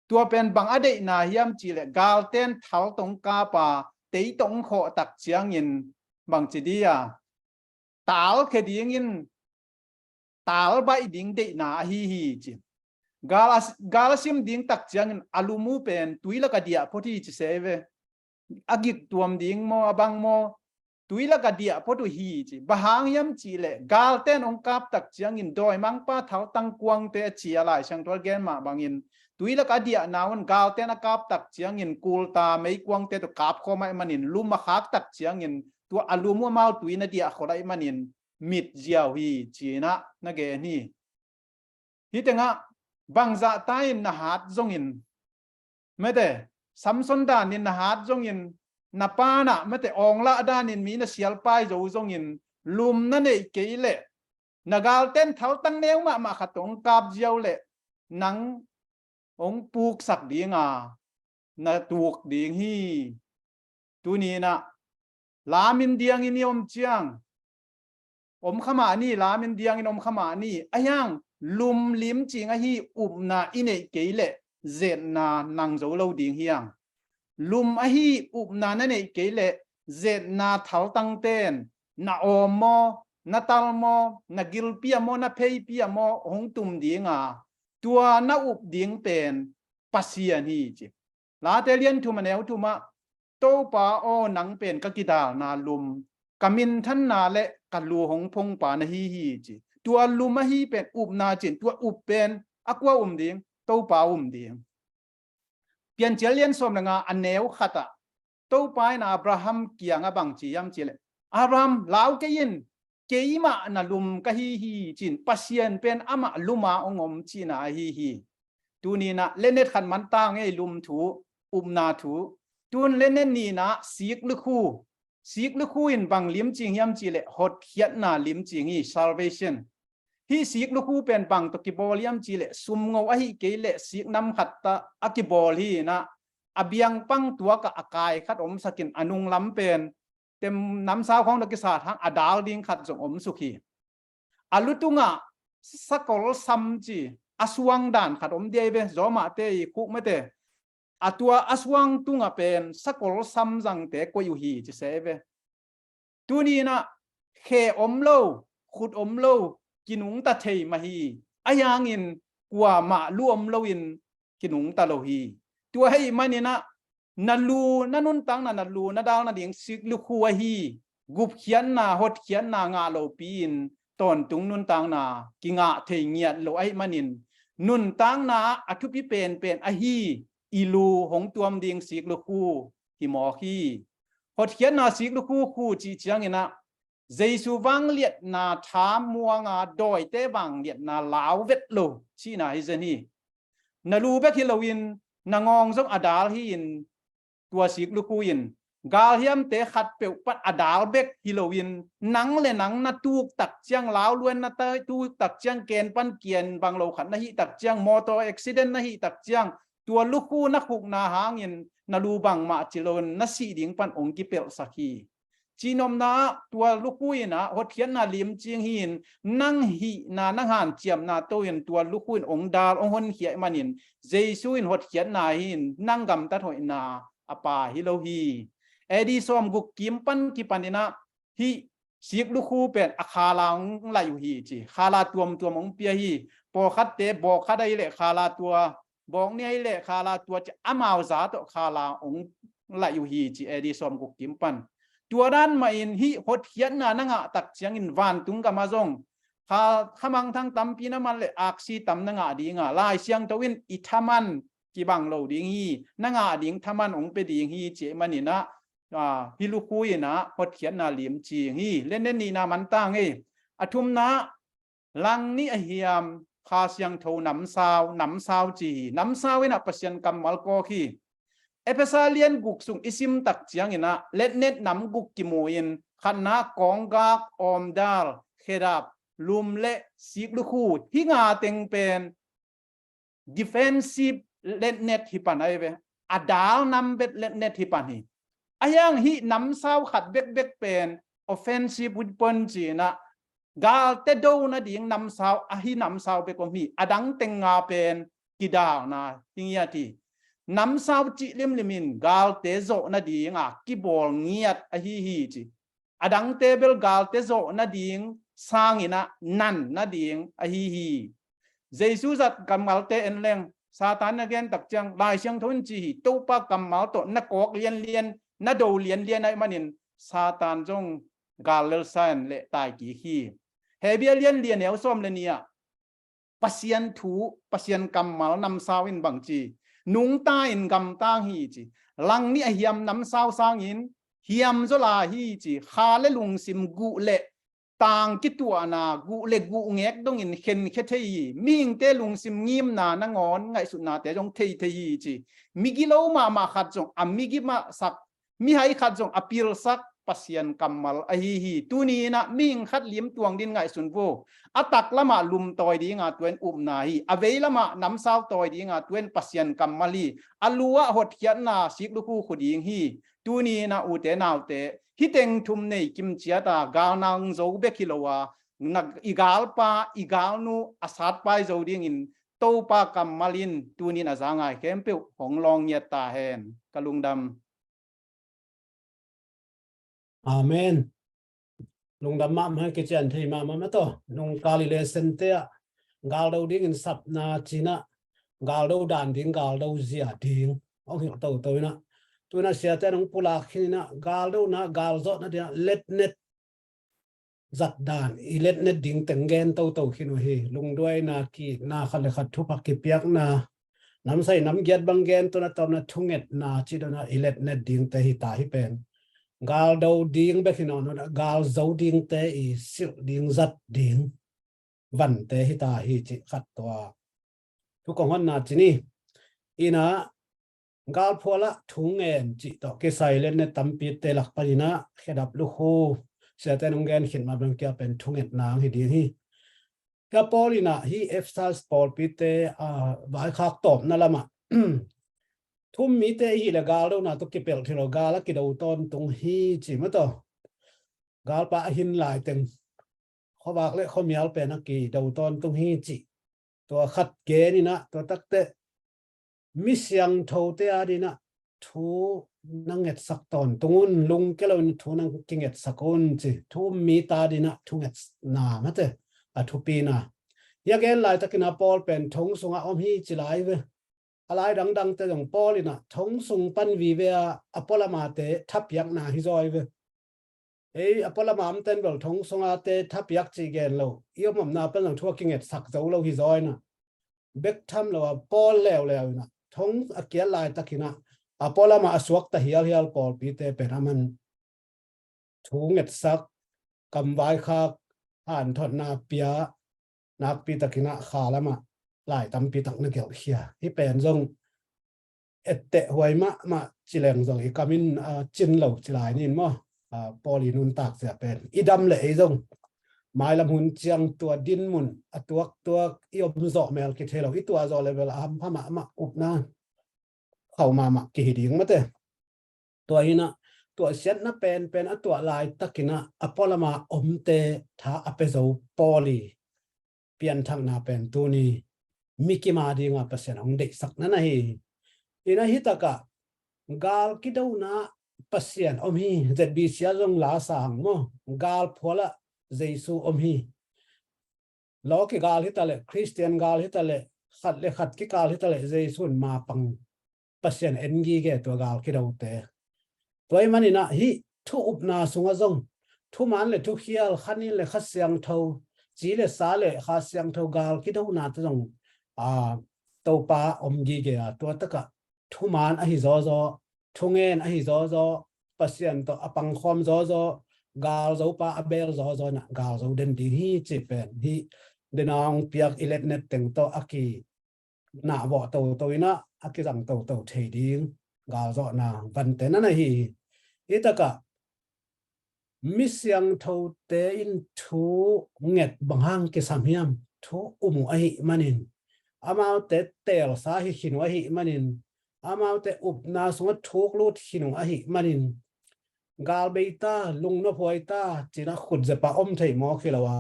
tua pen bang ade na hiam chi le gal ten thal tong ka pa tei tong kho tak chiang in bang chi dia tal ke ding in tal bai ding de na hi hi chi galasim ding tak chiang in alumu pen tuila ka dia poti chi seve agik tuam ding mo abang mo tuila ka dia potu hi chi bahang yam chi le gal ten ong kap tak chiang in doi mang pa thau tang kuang te chi alai sang tol gen ma bangin tuila ka dia naun gal ten akap tak chiang in kul ta mei kuang te to kap kho mai manin luma khak tak chiang in tua alumu mau tuina dia kholai manin mit jiao hi china na ge ni hi tenga bangza tain na hat zongin mete samson dan in na hat zongin na pana mete ongla dan in mi na sial pai zo zongin lum na nei keile nagal ten thal tang neu ma khatong kap jiao le nang ong puk sak dinga na tuok ding hi tu ni na lamin diang in yom chiang om khama ni lamin diang in om khama ni ayang lum lim chinga hi upna ine keile zen na nang zo lo ding hiang lum a hi upna na nei keile zen na thal tang ten na omo na talmo na gilpia mo na pei pia mo hong tum dinga tua na up ding pen pasian hi chi la te lian tu maneu tu ma to pa o nang pen ka kidal na lum kamin than na le kalu hong phong pa na hi hi chi tua lum a hi pen up na chin tua up pen akwa ding to pa ding pian chelian som nga aneu khata to pa na abraham kianga bang chi yam chile abraham lau ke yin keima na lum ka hi hi chin pasian pen ama luma ongom china hi hi tu ni na lenet khan man ta nge lum thu na thu tun lenen ni na sik lu khu in bang lim ching yam chi le hot khiat na lim ching hi salvation hi sik lu khu pen bang to ki bol yam chi le sum ngo a hi ke le sik nam khat ta akibol hi na abiang pang tua ka akai khat om sakin anung lam pen tem nam sao khong ki sa thang adal ding khat jong om sukhi alutunga sakol sam chi aswang dan khat om de be zoma te ku mate atua aswang tunga pen sakol sam jang te ko yu hi chi seve tuni na khe om lo khut om lo kinung ta thei ma hi ayang in kwa ma lu om lo in kinung ta lo hi tua hei manina nalu nanun tang na nalu na dal na ding sik lu khu hi gup khian na hot khian na nga lo pin ton tung nun tang na kinga thei ngiat lo ai manin nun tang na athupi pen a hi ilu hong tuam ding sik lu khu hi mo hi hot khian na sik lu khu chi chiang ina Jesu wang liet na tham muanga doi te wang liet na lao vet lo chi na hi zeni nalu bek hi loin nangong jong adal hi in tua sik lu khu in gal hiam te khat pe pat adal bek hi loin nang le nang na tuk tak chiang lao luen na ta tu tak chiang ken pan kien bang lo khat na hi tak chiang motor accident na hi tak chiang tua lu khu na khuk na hang in nalu bang ma chilon na si ding pan ong ki pel sakhi chinom na tua lukuina hothian na lim ching hin nang hi na nang han chiam na to in tua lukuin ong dal ong hon khia manin jesu in hothian na hin nang gam ta thoi na apa hi lo hi edi som guk kim pan ki panina hi sik luku pen akhalang la yu hi chi khala tuam ong pia hi po khat te bo khadai le khala tua bong ni le khala tua cha amao za to khala ong la yu hi chi edi som guk kim pan tua dan ma in hi hot hian na nga tak chiang in van tung ka ma zong kha khamang thang tampi na man le aksi tam na nga dinga lai siang tawin ithaman ki bang lo ding hi na nga ding thaman ong pe ding hi che manina hi lu kui na hot hian na lim chi hi len ni na man tang e athum na lang ni a hiam kha siang tho nam sao chi nam sao ina pasien kam mal ko khi Epesalian guk sung isim tak chiang ina let net nam guk ki moin khanna kong gak om dal kherap ลุมเละสิกลูคูที่งาเต็งเป็น defensive net ที่ปันไอเวอดาลนำเบ็ด net ที่ปันนี่อายังฮีนำเศร้าขัดเบ็ดเป็น offensive weapon จีนะกาลเตโดนะดิ่งนำเศร้าฮีนำเศร้าไปกว่ามีอดังเต็งงาเป็นกีดาวนะทิงยาทีนำเศร้าจีลิมินกาลเตโซนะดิ่งกีบอลเงียดฮีจีอดังเตเบลกาลเตโซนะดิ่งสร้างอินะนั่นนะดิ่งฮีเจสุจัดกำมัลเตเอ็นเลงซาตานนักเรียนตักจังลายเชียงทุนจีตู้ปากกำมัลโตนักกอกเลียนนัดดูเลียนไอ้มันนินซาตานจงกาลเลลซันเละตายกี่ขี้เฮเบียเลียนเอวส้มเลเนียปัสยันถูปัสยันกำมัลนำสาวินบังจีนุงตาอินกำตางฮีจีลังนี่เฮียมนำสาวสางอินเฮียมจลาฮีจีคาเลลุงซิมกุเละต่างกิตัวนากูเล็กกูเงกต้องอินเข็นเทยมิงเตลุงซิมงิมนานงอนไงสุดนาแต่จงเทยจีมิกิโลมาขัดจงมิกิมาสักมิให้ขัดจงอภิรสักปัสยันกำมัลฮีตูนี้นะมิงขัดเลี้ยมตวงดินไงสุนโวอัตักละมาลุมตอยดีงาตวนอุบนาฮีอเวละมาน้ำสาวตอยดีงาตวนปัสยันกำมัลีอลัวหดเขียนนาสิกลูกูขุดิงฮีตูนี้นะอุเตนาวเตฮิเต็งทุมในกิมเจียตากาวนางโจเบกิโลวานักอีกาลปาอีกาลนูอาสัตไปโจดิ่งอินโตปากัมมาลินตูนี้นะจางไงเข้มเปียวของลองเงียตาแหนกะลุงดำอาเมนลุงดำมาให้กิจอันที่มาต่อนงกาลิเลเซนเตียกาลดูดิ่งสับนาจีนะกาลดูด่านดิ่งกาลดูเสียดิ่งเอาหิวตัวนะตัวนั้นเสียแต่น้องปุลาคินะกาลดูนะกาลโซนะเดียเล็ดเน็ตจัดด่านอีเล็ดเน็ตดิ่งแต่งเกนตัวคินวะเฮลุงด้วยนากีนาขัดเลยขัดทุพักกิเปียกนาน้ำใส่น้ำเกียดบางเกนตัวนั้นตอนนั้นทุ่งเอ็ดนาจีดนะอีเล็ดเน็ตดิ่งแต่หิตาหิเป็นกาลดูดิ่งเบกินอนนะกาลโซดิ่งแต่อีสิลดิ่งจัดดิ่งวันแต่หิตาหิจิขัดตัวทุกคนวันนาจีนี่อีนะกาลพัวละทุ่งเงินจิตอกเกสายเล่นในตั้มปีเตลักปรินะแค่ดับลูกหูเสียแต่น้องเงินเขียนมาเป็นเกี่ยวเป็นทุ่งเงินนางให้ดีที่ก็ปอลินะฮีเอฟซาสปอร์ปีเตบายคักตบนั่นละมาทุ่มมีเตฮีละกาลดูนะตุกเก็บเปลือกที่เรากาลกิดเอาต้นตรงฮีจิมาต่อกาลปะหินหลายเต็มเขาบอกเลยเขามีอัลเป็นนักกีดเอาต้นตรงฮีจิตัวขัดเกนี่นะตัวตักเตมิเสียงโทเตอาดีนะทูนังเอ็ดสักตอนตรงนู้นลุงก็เลยทูนังกิงเอ็ดสักคนสิทูมีตาดีนะทูเอ็ดนามาเตอะทูปีนะยาเกลไลตะกินาปอลเป็นทงสุงอมฮีจิไลเวอะไรดังๆแต่อย่างปอลินะทงสุงปันวีเวอปอลมาเตทับยักนาฮิจอยเวอปอลมามเต้นแบบทงสุงอาเตทับยักจีเกนเราเยี่ยมนาเป็นอย่างทั่วกิงเอ็ดสักเจ้าเราฮิจอยนะเบกทำเราปอลแล้วนะทงอเกียลายตะกินะอปอลมาอสวกตะเฮียลปอลปีเตเป็นมันทุงเอ็ดสักกำไว้คักอ่านทอดนาเปียนักปีตะกินะขาละมาหลายตำปีตักนักเกี่ยวเขียที่เป็นทรงเอเตหวยมาจิเลงทรงอีกามินจินเหล่าจิลายนี่มั้งปอลีนุนตากเสียเป็นอีดำเลยทรงไม้ลำหุนเจียงตัวดินมุนตัวอีอมโซเมลกิเทลอีตัวโซเลเวลพมาอุบนาเข้ามากิหิดิงมาเตตัวนี้นะตัวเช็ดนะเป็นตัวลายตะกินะอปอลมาอมเตท้าอเปโซปอลีเปลี่ยนทางนาเป็นตัวนี้มิกิมาดีงาเปอร์เซ็นต์ของเด็กสักนั่นนะอีนะฮิตากะกาลกิดาวนะเปอร์เซ็นต์อมฮีเจ็ดบีเซียจงลาสังมั้งกาลพอละเจสูอมฮีล้อกิกาลฮิตาเลคริสเตียนกาลฮิตาเลขัดกิกาลฮิตาเลเจสูนมาปังเปอร์เซ็นต์เอ็นกีเกตัวกาลกิดาวเตตัวมันนี่นะฮิทุอุบนาสุงะจงทุมันเลทุเขียลขันนี่เลขัดเสียงเท่าจีเลสาเลขัดเสียงเท่ากาลกิดาวนาตจงตัวปาอมกีเกะตัวตะกะทุมันอหิจอทุงเงินอหิจอเปอร์เซ็นต์ตัวอปังคอมจอกาลปาอเบลจอนะกาลเดนดีฮีจิเป็นฮีเดนองเปียกอิเล็กเน็ตตึงตัวอากีหน้าบ่ตัวนะอากีจังตัวเทดิ้งกาลจอนะวันเตนั่นนะฮีอิตะกะ กาลดูดิ่งกาลดูดิ่งนะกาลดูดิ่งแต่หิตาฮี อีนะฮิตากะ กาลกิดาวนะเปอร์เซ็นต์อมฮีเจ็ดบีเซียจงลาสังมั้งกาลพอละเจสูอมฮีล้อกิกาลฮิตาเลคริสเตียนกาลฮิตาเลขัดกิกาลฮิตาเลเจสูนมาปังเปอร์เซ็นต์เอ็นกีเกตัวกาลกิดาวเตตัวมันนี่นะฮิทุอุบนาสุงะจงทุมันเลทุเขียลขันนี่เลขัดเสียงเท่าจีเลสาเลขัดเสียงเท่ากาลกิดาวนาตจงจีเลสาเลขัดเสียงเท่า มิเสียงเท่าเตอินทูเงียบางหางกิสามยามทูอุไอมันินอามาเตเตลสาหิขินวะหิมันินอามาเตอุบนาสงทุกลุดขินวะหิมันินกาลเบตาลุงนพวยตาจีนักขุดจะปะอมไทยมอคิลาวา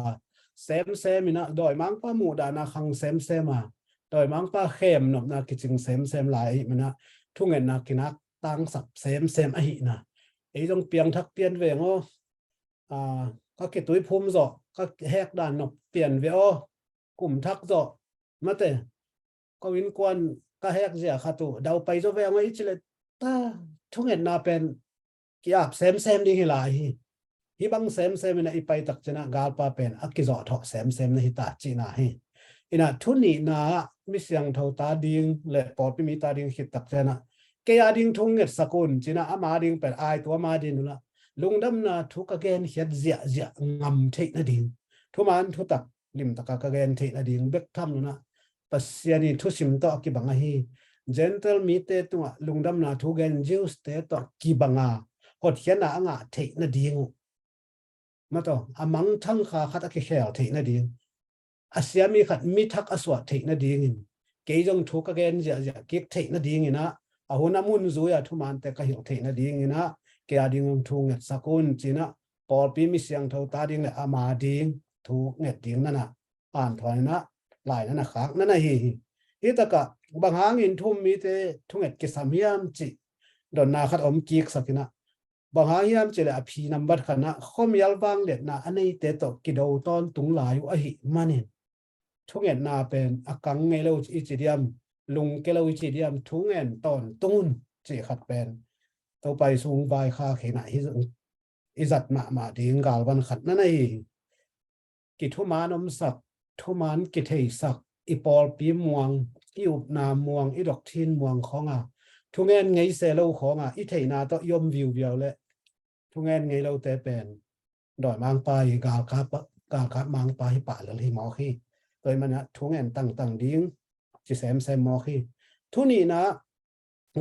เซมมินะดอยมังปะมูดานาคังเซมมาดอยมังปะเข้มนบนากิจิงเซมหลายมันนะทุ่งเงินนากินักตังสับเซมอหินะไอ้ต้องเปียงทักเปลี่ยนเวงก็เกิดตัวภูมิจ่อก็แหกด่านนบเปลี่ยนเวอกลุ่มทักจ่อมาเตก็วินกวนก็แหกเสียขาตัวเดาไปจ่อเวงว่าอิจเลตาทุ่งเงินนาเป็นกี่อาบเซมดีกี่หลายฮิบังเซมนะอีไปตักชนะกาลปาเป็นอักกิจ่อถอเซมนะฮิตาจีนาฮิอินะทุนีนามิเสียงเท่าตาดิงและปอดพิมีตาดิงฮิตตักชนะเกียดิงทุ่งเงินสกุลจีน่าอามาดิงเป็นไอตัวมาดินนู่นละลุงดำนาทุกเกณฑ์เขียนเสียงำเทนดิงทุมันทุตักลิมตะกะเกณฑ์เทนดิงเบกทำนู่นละปัสยานีทุสิมต่อกิบังฮีเจนเทลมีเตตัวลุงดำนาทุกเกณฑ์จิวสเตต่อกิบังหดเขียนอ่างเทนดิงมาต่ออามังทั้งขาขัดกิเขียวเทนดิงอาเซียมีขัดมีทักอสวะเทนดิงเกยจงทุกเกณฑ์เสียกิกเทนดิงนะอาหุนามุนซุยทุมันแต่ก็เหี่ยวเทนดิงนะเกียดิงทุ่งเงสกุลจีน่ะปอปีมิเสียงเท่าตาดิงเลยอามาดิงทุกเงดิงนั่นน่ะอ่านถอยนะหลายนั่นน่ะขักนั่นน่ะฮิตะกะบางหางอินทุ่มมีเตทุ่งเงกิสามยามจีดอนนาขัดอมกิกสักนะบางหางยามจีเลยอภินัมบัดขณะข้อมยลบางเด็ดนะอันนี้เตตอกิดาวตอนตุงหลายอหิมันเห็นทุ่งเงนาเป็นอกังเงลอิจิเดียมลุงเกลอิจิเดียมทุ่งเงตอนตุนจีขัดเป็นตัวไปสูงใบค่าเขณะอิจัดมาดิงกาลวันขัดนั่นเองกิทุมานอมสักทุมานกิเทสักอีปอลปีมวงอีอุบนามวงอีดอกทินมวงของทุงเงินไงเซลล์ของอีเทนาต่อยมวิวเดียวเลยทุงเงินไงเราแต่เป็นดอยมังปากาครับมังปาให้ป่าเลยที่หมอขี้โดยมันนะทุงเงินตั้งดิ้งจิเซมหมอขี้ทุนี่นะ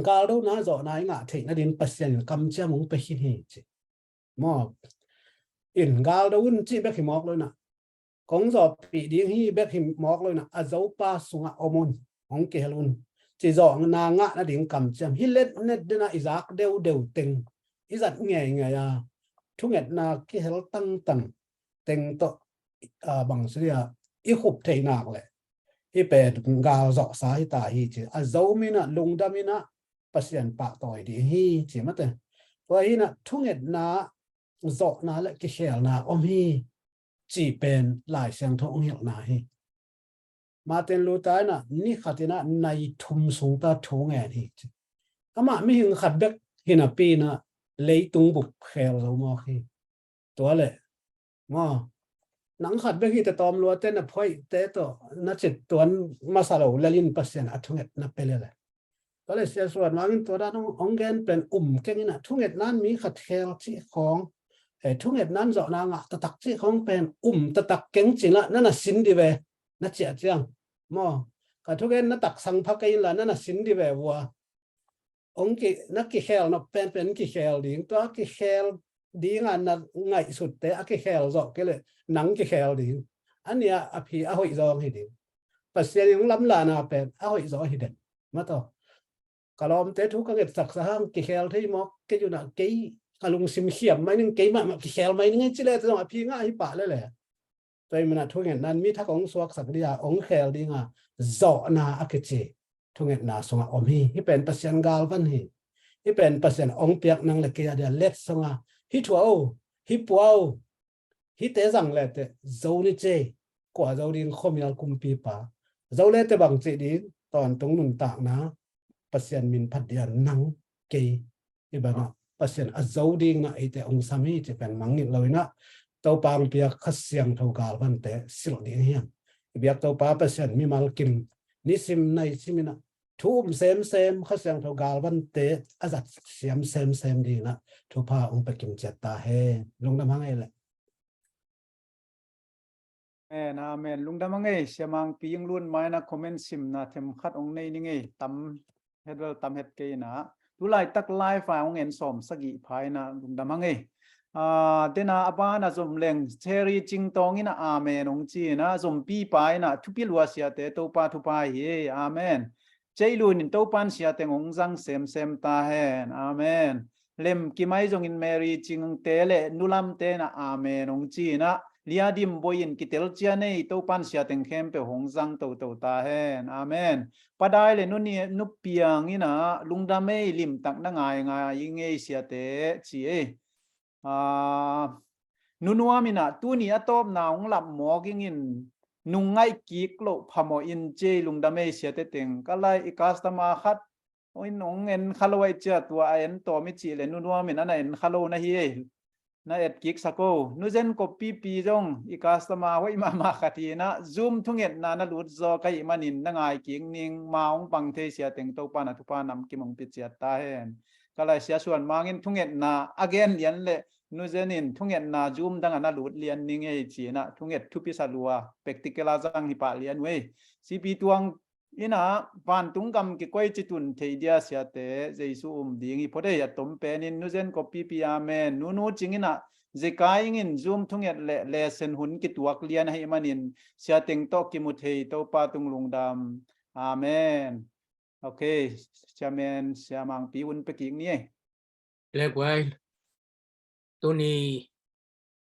กาลดูนะจอนายงะเทนดินปัสยันกำเจ้ามุงไปหินเหจิมอบอินกาลดูนจีเบกหิมอกเลยนะกงจอบปีดิ้งฮีเบกหิมอกเลยนะอาเจ้าป้าสุงะอมุนของเกลุนจีจอนางะนะดิ้งกำเจ้าฮิเลตเน็ดเดนะอิซักเดวเต็งอิจัดไงทุกเอ็ดนาเกลตั้งเต็งโตบางสิ่งอีขุบเทนักเลยอีเป็นกาลจอสายตาฮีจีอาเจ้ามินะลุงดามินะปัสยันปะต่อยดีฮีจีมาเตว่าฮีนะทุกเอ็ดนาจอนาและกิเชลนาอมฮีจีเป็นหลายเสียงทองเหี่ยวนาฮีมาเต็นรู้ตายนะนี่ขัดนะในทุมสูงตาทงแอนฮีอามาไม่หิงขัดเบกหินะปีนะเลยตุงบุกเขลเรามอฮีตัวเลยมาหนังขัดเบกฮีแต่ตอมรัวเต้นนะพ่อยเตต่อนัดจิตตัวมาสาเราเลลินปัสยันอัทุกเอ็ดนับไปเลยก็เลยเสียส่วนมาเป็นตัวด้านองเกนเป็นเก่งนะทุกเอ็ดนั้นมีขัดเขลที่ของทุกเอ็ดนั้นจอนางะตะตักที่ของเป็นตะตักเก่งจริงละนั่นน่ะสินดีเวนั่นเจียจังมอกับทุกเอ็ดนั่นตักสังพักกันละนั่นน่ะสินดีเววัวองค์นักกิเขลนับเป็นกิเขลดิ้งตัวกิเขลดิ้งอันนั้นง่ายสุดแต่กิเขลจอกก็เลยหนังกิเขลดิ้งอันเนี้ยอภิอาหอยจองให้ดิ้งปัสยายังล้ำลานาเป็นอาหอยจองให้เด่นมาต่อกลอมเตทุกข์ก็เกิดสักสามกิเคลที่มอกก็อยู่นะกี่กลุงซิมเขียมไม่นึงกี่มากิเคลไม่นึงจิเลตต้องพี่ง่ายป่าเลยแหละโดยมันทุกอย่างนั้นมีทักองสวกสักดิยาองเคลดิ้งจอนาอักเจทุกอย่างน่าสงอมฮีที่เป็นปัสยันกาลวันฮีที่เป็นปัสยันองเปียกนังเล็กยาเดียเล็ดสงฮิทัวฮิปัวฮิเตจังเล็ดเจ้านี่เจกว่าเจ้าดิ้งข้อมีอัลคุมปีป่าเจ้าเล็ดแต่บางเจดิ้งตอนตรงนุนตากนะปัสยันมินพัดเดียนนังเกยอีบ้านะปัสยันอัจเจ้าดิ้งนะไอแต่องสามีจะเป็นมังนิดเลยนะตัวปางเปียกขัดเสียงเท่ากาลวันแต่สิลดิ้งเฮียนเบียกตัวปาปัสยันมีมาลกิมนิสิมในสิมินะทุ่มเซมขัดเสียงเท่ากาลวันแต่อาจัดเสียมเซมดีนะทุพาองไปกิมเจตตาเฮลงน้ำมังไงแหละแม่ลุงดำมังไงเสียมังปียังล้วนไม้นะคอมเมนต์ซิมนะเทมคัดองในนี่ไงตำเฮ็ดเวลตำเฮ็ดเกยนะดูไลตักไลฟ์ไฟล์องเงินสมสกิภายนะลุงดำมังไง tena abana zum leng cheri ching tong ina amen ong chi na zum pi pai na thu pi lua sia te to pa thu pa hi amen cheilun in to pan sia te ngong jang sem ta hen amen lem ki mai jong in mary ching te le nulam te na amen ong chi na liadim boyin kitel chia nei to pan sia teng khem pe hong jang to ta hen amen padai le nu ni nu piang ina lungda mei lim tak na ngai ngei sia te chi e nunuamina tuni atop naung lam moging in nungai kik lo phamo in che lungdame siate teng kalai I customer khat oi nong en khaloi cha tua en to mi chi le nunuamina na en khalo na hi na et kik sako nuzen ko pi jong I customer hoi ma khati na zoom thunget na lut zo kai manin na ngai king ning maung pang the sia teng to pa na tu pa nam ki mong pi chia ta hen kalai sia suan mangin thunget na again lian le nuzenin thunget na zoom dang ana lut lian ning ei chi na thunget thu pi salua practical jang hi pa lian we cp tuang ina van tungam ki koi chi tun theidia sia te jesu ding I phode ya tom penin nuzen copy pi amen nu chingina zekai in zoom thunget le lesson hun ki tuak lian hai manin sia teng to ki mu thei to pa tung lungdam amen okay chamen siamang pi un pe king ni lệ quay tôi ni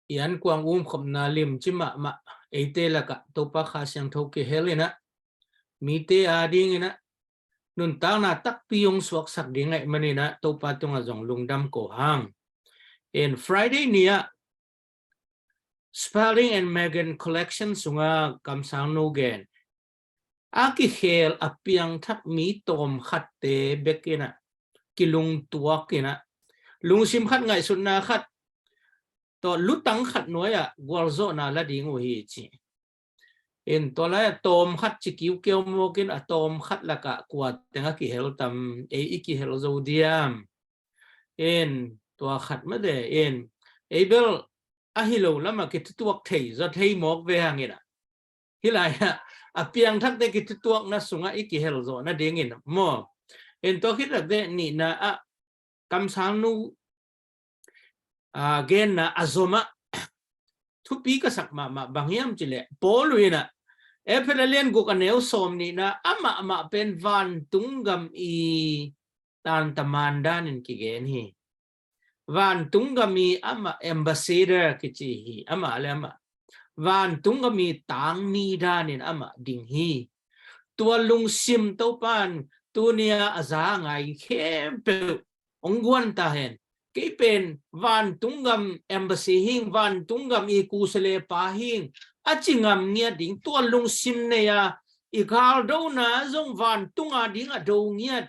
yến quang khom na lim chỉ mà ấy tê là cả tôi pa khá sang thâu cái hell na mi tê à đi na nun tang na tak piyong suak sak di ngay manina to pa tung azong lungdam ko hang in Friday niya Spalding and Megan collection sunga kamsang no gen aki hel apiang thak mi tom khat te bekina kilung tuak kina lung sim khat ngai sun na khat to lutang khat noya gwalzo na la ding o hi chi in to la tom khat chi kiu keu mo kin a tom khat la ka kwat tenga ki hel tam e ki hel zo diam in to khat ma de in able a hilo lama ki tuak thei za thei mok ve hangina hilaya apiang thak te ki tuak na sunga ki hel zo na ding in mo in to khit de ni na a kam sang nu gen na azoma thu pi ka sak ma bangyam chile poluina ephelalian go kaneu som ni na ama pen van tungam I tan tamandan in ki gen hi van tungami ama ambassador ki chi hi ama alama van tungami tang ni dan in ama ding hi tualung sim to pan tunia aza ngai khem pe ongwan ta hen cái pen van tungam embassy hing van tungam I kusele pa hing achingam nia ding to lung sim ne ya I kal do na zong van tunga ding a do nghiat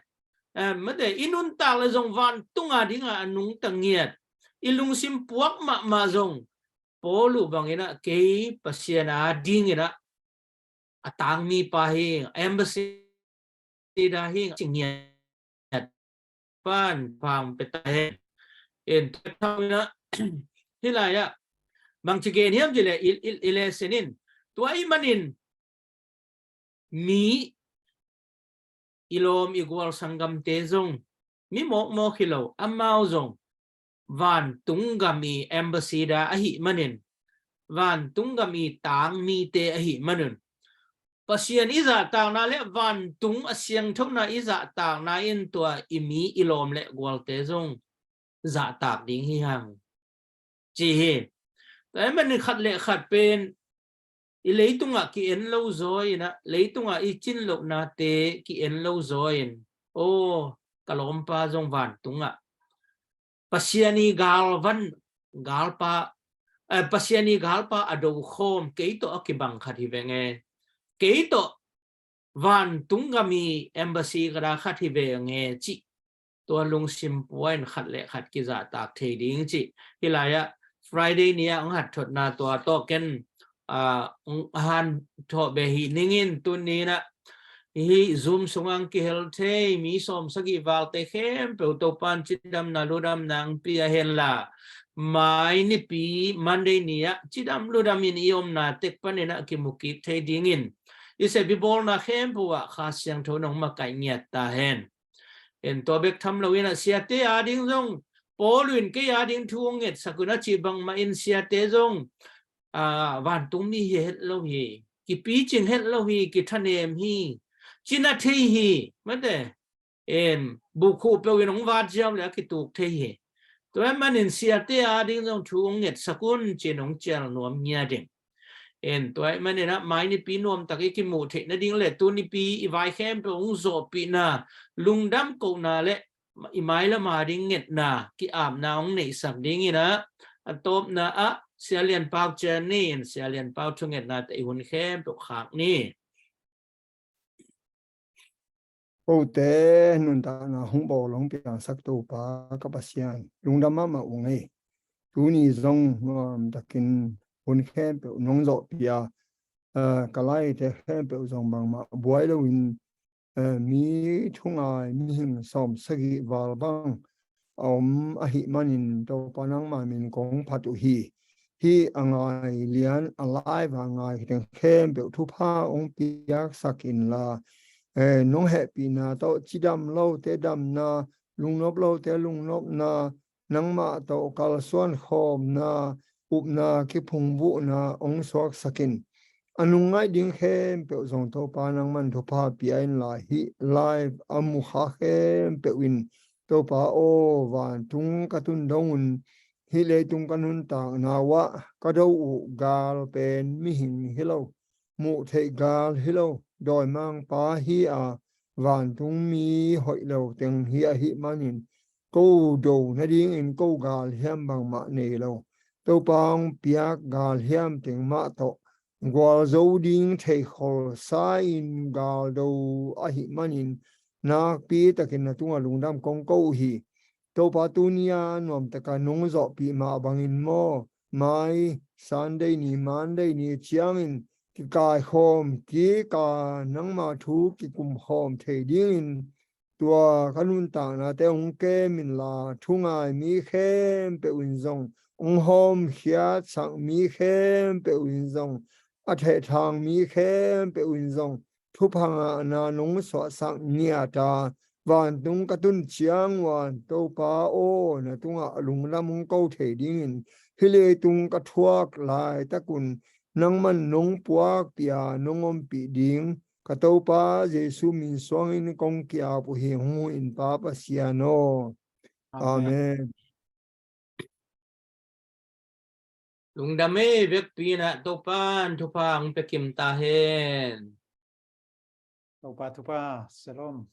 made inun ta la zong van tunga ding a nung tang nghiat ilung sim puak ma zong polu bangina ke pasiana ding ina atang mi pa hing embassy da hing chingiat pan pam petahe in tawina hilaya bang chigen hiam jile ile senin tuai manin mi ilom igual sangam tezong mi mo khilo amau zong van tungami embassy da ahi manin van tungami tang mi te ahi manin pasian iza tang na le van tung asyang thok na iza tang na in tua imi ilom le gwal tezong dạ tạp đến hi hàng chỉ hi đấy mình khát lệ khát bên lấy tung à ki en lâu rồi na lấy tung à i chin lộc na te ki en lâu rồi ô kalom pa jong van tung à pasiani gal pa pasiani gal pa ado khom ke to ki bang khát hi venge ke to van tung gami embassy gara khát hi venge chiตัวลุงซิมป่วยขัดเละขัดกิจตากเทดิ้งจิที่ไรอะ Friday เนี่ยองหัดถดนาตัวโตกันหันถอเบหีนิ่งตัวนี้นะฮีซูมสงังกิเฮลเทมีสมสกิวาลเตเข้มเปิดตัวปันจิตดำนาลูดำนางปีเฮลล่าไม่นี่ปีมันเดเนี่ยจิตดำลูดำมินยมนาเต็กปันเนี่ยนะกิมุกิเทดิ้งินอิเซบิบอลนาเข้มปัวขาเสียงโทนองมาไก่เงียดตาเฮนเห็นตัวเบกทำเราเองนะเสียเตะดิ้งซง Polin cái gia đình thuông nghẹt sakuna chỉ bằng mà in sia tế dòng van tung mi hết lâu hi ki pi ching hết lâu hi ki thân em hi china thi hi mất đấy em bu khu pe viên ông vát giam lại ki tục thi hi tôi em in sia tế gia đình dòng thuông nghẹt sakun trên ông chèn nuông nhà đình em tôi em nên là mai ni pi nuông ta cái mù thế nó đình lệ tu ni pi vai khem pe ông zo pi na lung đam câu na lệ mai là mà đình nghẹt na ki ảm na ông này sắm đình na top naเสียเรียนเป้าเจนนี่เสียเรียนเป้าทุกอย่างน่าจะหุ่นเข้มตกขากนี่ Cô tế nôn ta na hung bò long piang sắc tô pa các bác sĩ lung đam mà uống ấy tu ni zong takin hun khem pe nong zo pia kalai te khem pe zong bang ma buai lo win mi thung ai mi him som sagi wal bang a hi manin to panang ma min kong phatu hi angai lian alai wa ngai ten khem pe thu pha ong piak sakin la nong happy na to chidam lo te dam na lung nop lo te lung nop na nang ma to kal suan khom na up na ki phung bu na ong sok sakin anungai ding khem pe zong to pa nang man to pa pi ain la hi live amu kha khem pe win to pa o van tung ka tun dong hi le tung kanun ta na wa ka do u gal pen mi hin hello mu the gal hello đòi mang pa hi van tung mi hội lâu tiếng hi manin câu đầu nó đi in câu gal hiam bằng mạ nề lâu tàu bang piak gal hiam tiếng mạ to gwal zo ding thei khol sai in gal đầu hi manin na pi takin na tunga lungdam kong câu hi tàu pa tunia nom taka nong zo pi ma bangin mo mai Sunday ni Monday ni chiangin ki kai khom ki ka nang ma thu ki kum khom thei ding tua kanun ta na te ong ke min la thungai mi khem pe win zong ong hom khia sang mi khem pe win zong a the thang mi khem pe win zong thu phanga na nong so sang nia ta van tung ka tun chiang wan to pa o na tunga lung lam ong ko thei ding hile tung ka thuak lai ta kun nang man nong puak pia nongom pi ding kato pa Jesu min swang in kong kia pu hi hu in pa pa siano amen lung đame việc pina to pan thu pang pe kim ta hen Tupa tupa, shalom.